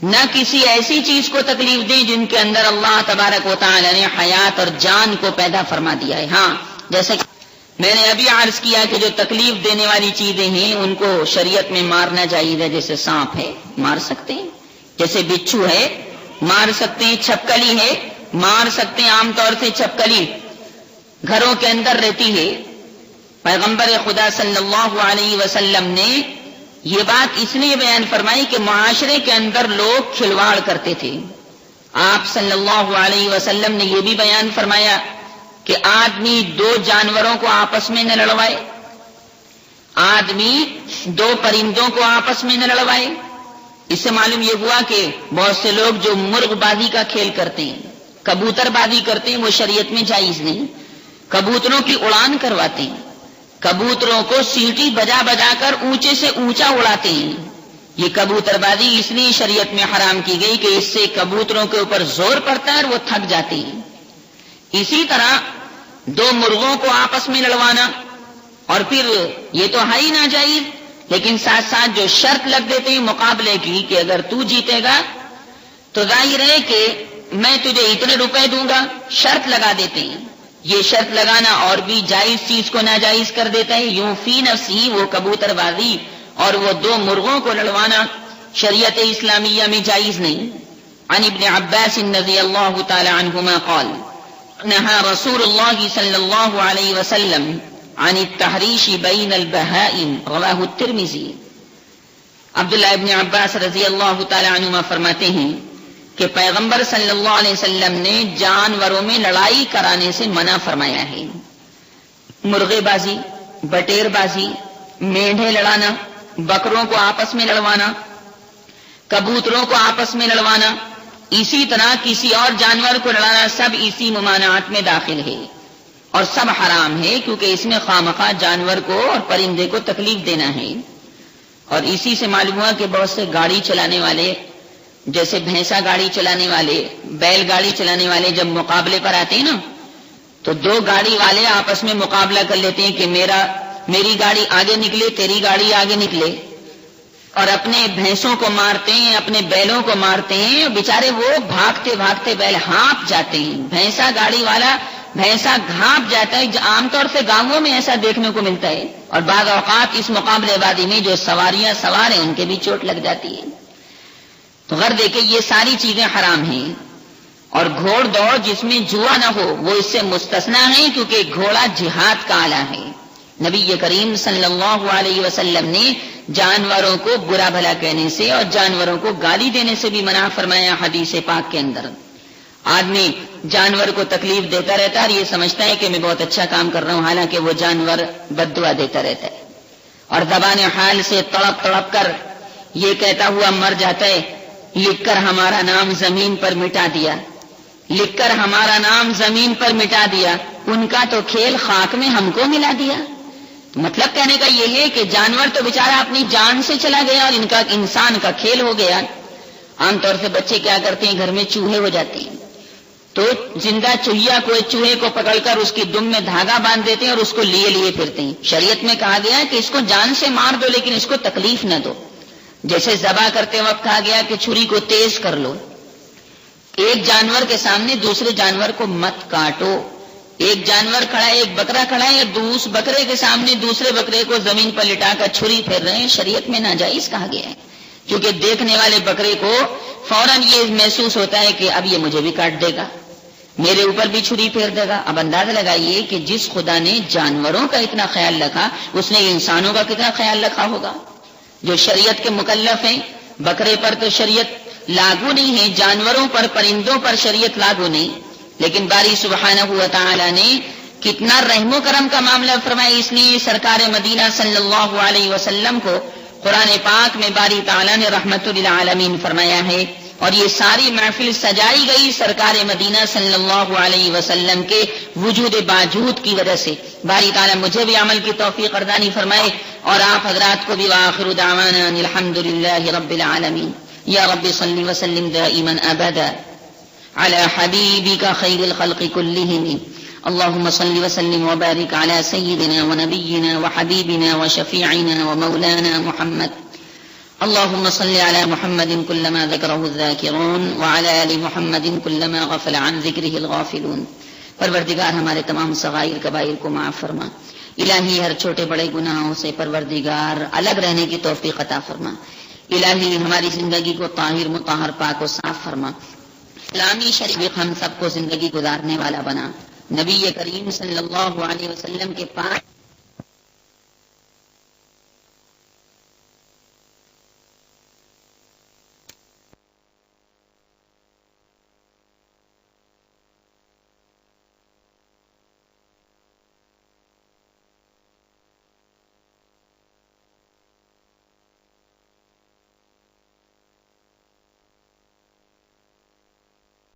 نہ کسی ایسی چیز کو تکلیف دیں جن کے اندر اللہ تبارک و تعالی نے حیات اور جان کو پیدا فرما دیا ہے. ہاں، جیسے کہ میں نے ابھی عرض کیا کہ جو تکلیف دینے والی چیزیں ہیں ان کو شریعت میں مارنا چاہیے. جیسے سانپ ہے مار سکتے ہیں، جیسے بچھو ہے مار سکتے ہیں، چھپکلی ہے مار سکتے ہیں. عام طور سے چھپکلی گھروں کے اندر رہتی ہے. پیغمبر خدا صلی اللہ علیہ وسلم نے یہ بات اس لیے بیان فرمائی کہ معاشرے کے اندر لوگ کھلواڑ کرتے تھے. آپ صلی اللہ علیہ وسلم نے یہ بھی بیان فرمایا کہ آدمی دو جانوروں کو آپس میں نہ لڑوائے، آدمی دو پرندوں کو آپس میں نہ لڑوائے. اس سے معلوم یہ ہوا کہ بہت سے لوگ جو مرغ بازی کا کھیل کرتے ہیں، کبوتر بازی کرتے ہیں، وہ شریعت میں جائز نہیں. کبوتروں کی اڑان کرواتے ہیں، کبوتروں کو سیٹی بجا بجا کر اونچے سے اونچا اڑاتے ہیں. یہ کبوتر بازی اس لیے شریعت میں حرام کی گئی کہ اس سے کبوتروں کے اوپر زور پڑتا ہے اور وہ تھک جاتے ہیں. اسی طرح دو مرغوں کو آپس میں لڑوانا، اور پھر یہ تو ہے ہی ناجائز، لیکن ساتھ ساتھ جو شرط لگ دیتے ہیں مقابلے کی کہ اگر تو جیتے گا تو ظاہر ہے کہ میں تجھے اتنے روپے دوں گا، شرط لگا دیتے ہیں. یہ شرط لگانا اور بھی جائز چیز کو ناجائز کر دیتا ہے. یوں فی نفسی وہ کبوتر بازی اور وہ دو مرغوں کو لڑوانا شریعت اسلامیہ میں جائز نہیں. عن ابن عباس رضی اللہ تعالی عنہما قال نہى رسول اللہ صلی اللہ علیہ وسلم عن التحریش بین البہائم رواہ الترمذی. عبداللہ ابن عباس رضی اللہ تعالی عنہما فرماتے ہیں کہ پیغمبر صلی اللہ علیہ وسلم نے جانوروں میں لڑائی کرانے سے منع فرمایا ہے. مرغے بازی، بٹیر بازی، مینڈھے لڑانا، بکروں کو آپس میں لڑوانا، کبوتروں کو آپس میں لڑوانا، اسی طرح کسی اور جانور کو لڑانا، سب اسی ممانعات میں داخل ہے اور سب حرام ہے، کیونکہ اس میں خواہ جانور کو اور پرندے کو تکلیف دینا ہے. اور اسی سے معلوم ہوا کہ بہت سے گاڑی چلانے والے، جیسے بھینسا گاڑی چلانے والے، بیل گاڑی چلانے والے جب مقابلے پر آتے ہیں نا تو دو گاڑی والے آپس میں مقابلہ کر لیتے ہیں کہ میری گاڑی آگے نکلے، تیری گاڑی آگے نکلے، اور اپنے بھینسوں کو مارتے ہیں، اپنے بیلوں کو مارتے ہیں. بیچارے وہ بھاگتے بھاگتے بیل ہانپ جاتے ہیں. بھینسا گاڑی والا بھینسا گھانپ جاتا ہے. عام طور سے گاؤں میں ایسا دیکھنے کو ملتا ہے. اور بعض اوقات اس مقابلے بازی میں جو سواریاں سوار ہیں ان کے بھی چوٹ لگ جاتی ہے. تو غرض ہے کہ یہ ساری چیزیں حرام ہیں. اور گھوڑ دوڑ جس میں جوا نہ ہو وہ اس سے مستثنا ہے، کیونکہ گھوڑا جہاد کا آلہ ہے. نبی کریم صلی اللہ علیہ وسلم نے جانوروں کو برا بھلا کہنے سے اور جانوروں کو گالی دینے سے بھی منع فرمایا حدیث پاک کے اندر. آدمی جانور کو تکلیف دیتا رہتا ہے اور یہ سمجھتا ہے کہ میں بہت اچھا کام کر رہا ہوں، حالانکہ وہ جانور بد دعا دیتا رہتا ہے اور زبان حال سے تڑپ تڑپ کر یہ کہتا ہوا مر جاتا ہے، لکھ کر ہمارا نام زمین پر مٹا دیا، لکھ کر ہمارا نام زمین پر مٹا دیا، ان کا تو کھیل خاک میں ہم کو ملا دیا. مطلب کہنے کا یہ ہے کہ جانور تو بیچارہ اپنی جان سے چلا گیا اور ان کا انسان کا کھیل ہو گیا. عام طور سے بچے کیا کرتے ہیں، گھر میں چوہے ہو جاتے ہیں تو زندہ چوہیا کو، چوہے کو پکڑ کر اس کی دم میں دھاگا باندھ دیتے ہیں اور اس کو لیے پھرتے ہیں. شریعت میں کہا گیا ہے کہ اس کو جان سے مار دو لیکن اس کو تکلیف نہ دو. جیسے ذبح کرتے وقت کہا گیا کہ چھری کو تیز کر لو. ایک جانور کے سامنے دوسرے جانور کو مت کاٹو. ایک جانور کھڑا ہے، ایک بکرا کھڑا ہے، اس بکرے کے سامنے دوسرے بکرے کو زمین پر لٹا کر چھری پھیر رہے ہیں. شریعت میں ناجائز کہا گیا ہے، کیونکہ دیکھنے والے بکرے کو فوراً یہ محسوس ہوتا ہے کہ اب یہ مجھے بھی کاٹ دے گا، میرے اوپر بھی چھری پھیر دے گا. اب اندازہ لگائیے کہ جس خدا نے جانوروں کا اتنا خیال رکھا اس نے انسانوں کا کتنا خیال رکھا ہوگا. جو شریعت کے مکلف ہیں، بکرے پر تو شریعت لاگو نہیں ہے، جانوروں پر، پرندوں پر شریعت لاگو نہیں، لیکن باری سبحانہ و تعالی نے کتنا رحم و کرم کا معاملہ فرمایا. اس لیے سرکار مدینہ صلی اللہ علیہ وسلم کو قرآن پاک میں باری تعالی نے رحمت للعالمین فرمایا ہے. اور یہ ساری محفل سجائی گئی سرکار مدینہ صلی اللہ علیہ وسلم کے وجود باجود کی وجہ سے. باری تعالی مجھے بھی عمل کی توفیق اردانی فرمائے اور آپ حضرات کو بھی. وآخر دعوانا الحمدللہ رب العالمین. یا رب صلی وسلم دائما ابدا على حبيبك خير الخلق كلهم. اللهم صل وسلم وبارك على سيدنا ونبينا وحبيبنا وشفيعنا ومولانا محمد. اللهم صل على محمد كلما ذكره الذاكرون وعلى آل محمد كلما غفل عن ذكره الغافلون. پروردگار ہمارے تمام صغائر کبائر کو معاف فرما. الہی ہر چھوٹے بڑے گناہوں سے پروردگار الگ رہنے کی توفیق عطا فرما. الہی ہماری زندگی کو طاہر مطہر پاک و صاف فرما. اسلامی شریف ہم سب کو زندگی گزارنے والا بنا. نبی کریم صلی اللہ علیہ وسلم کے پاس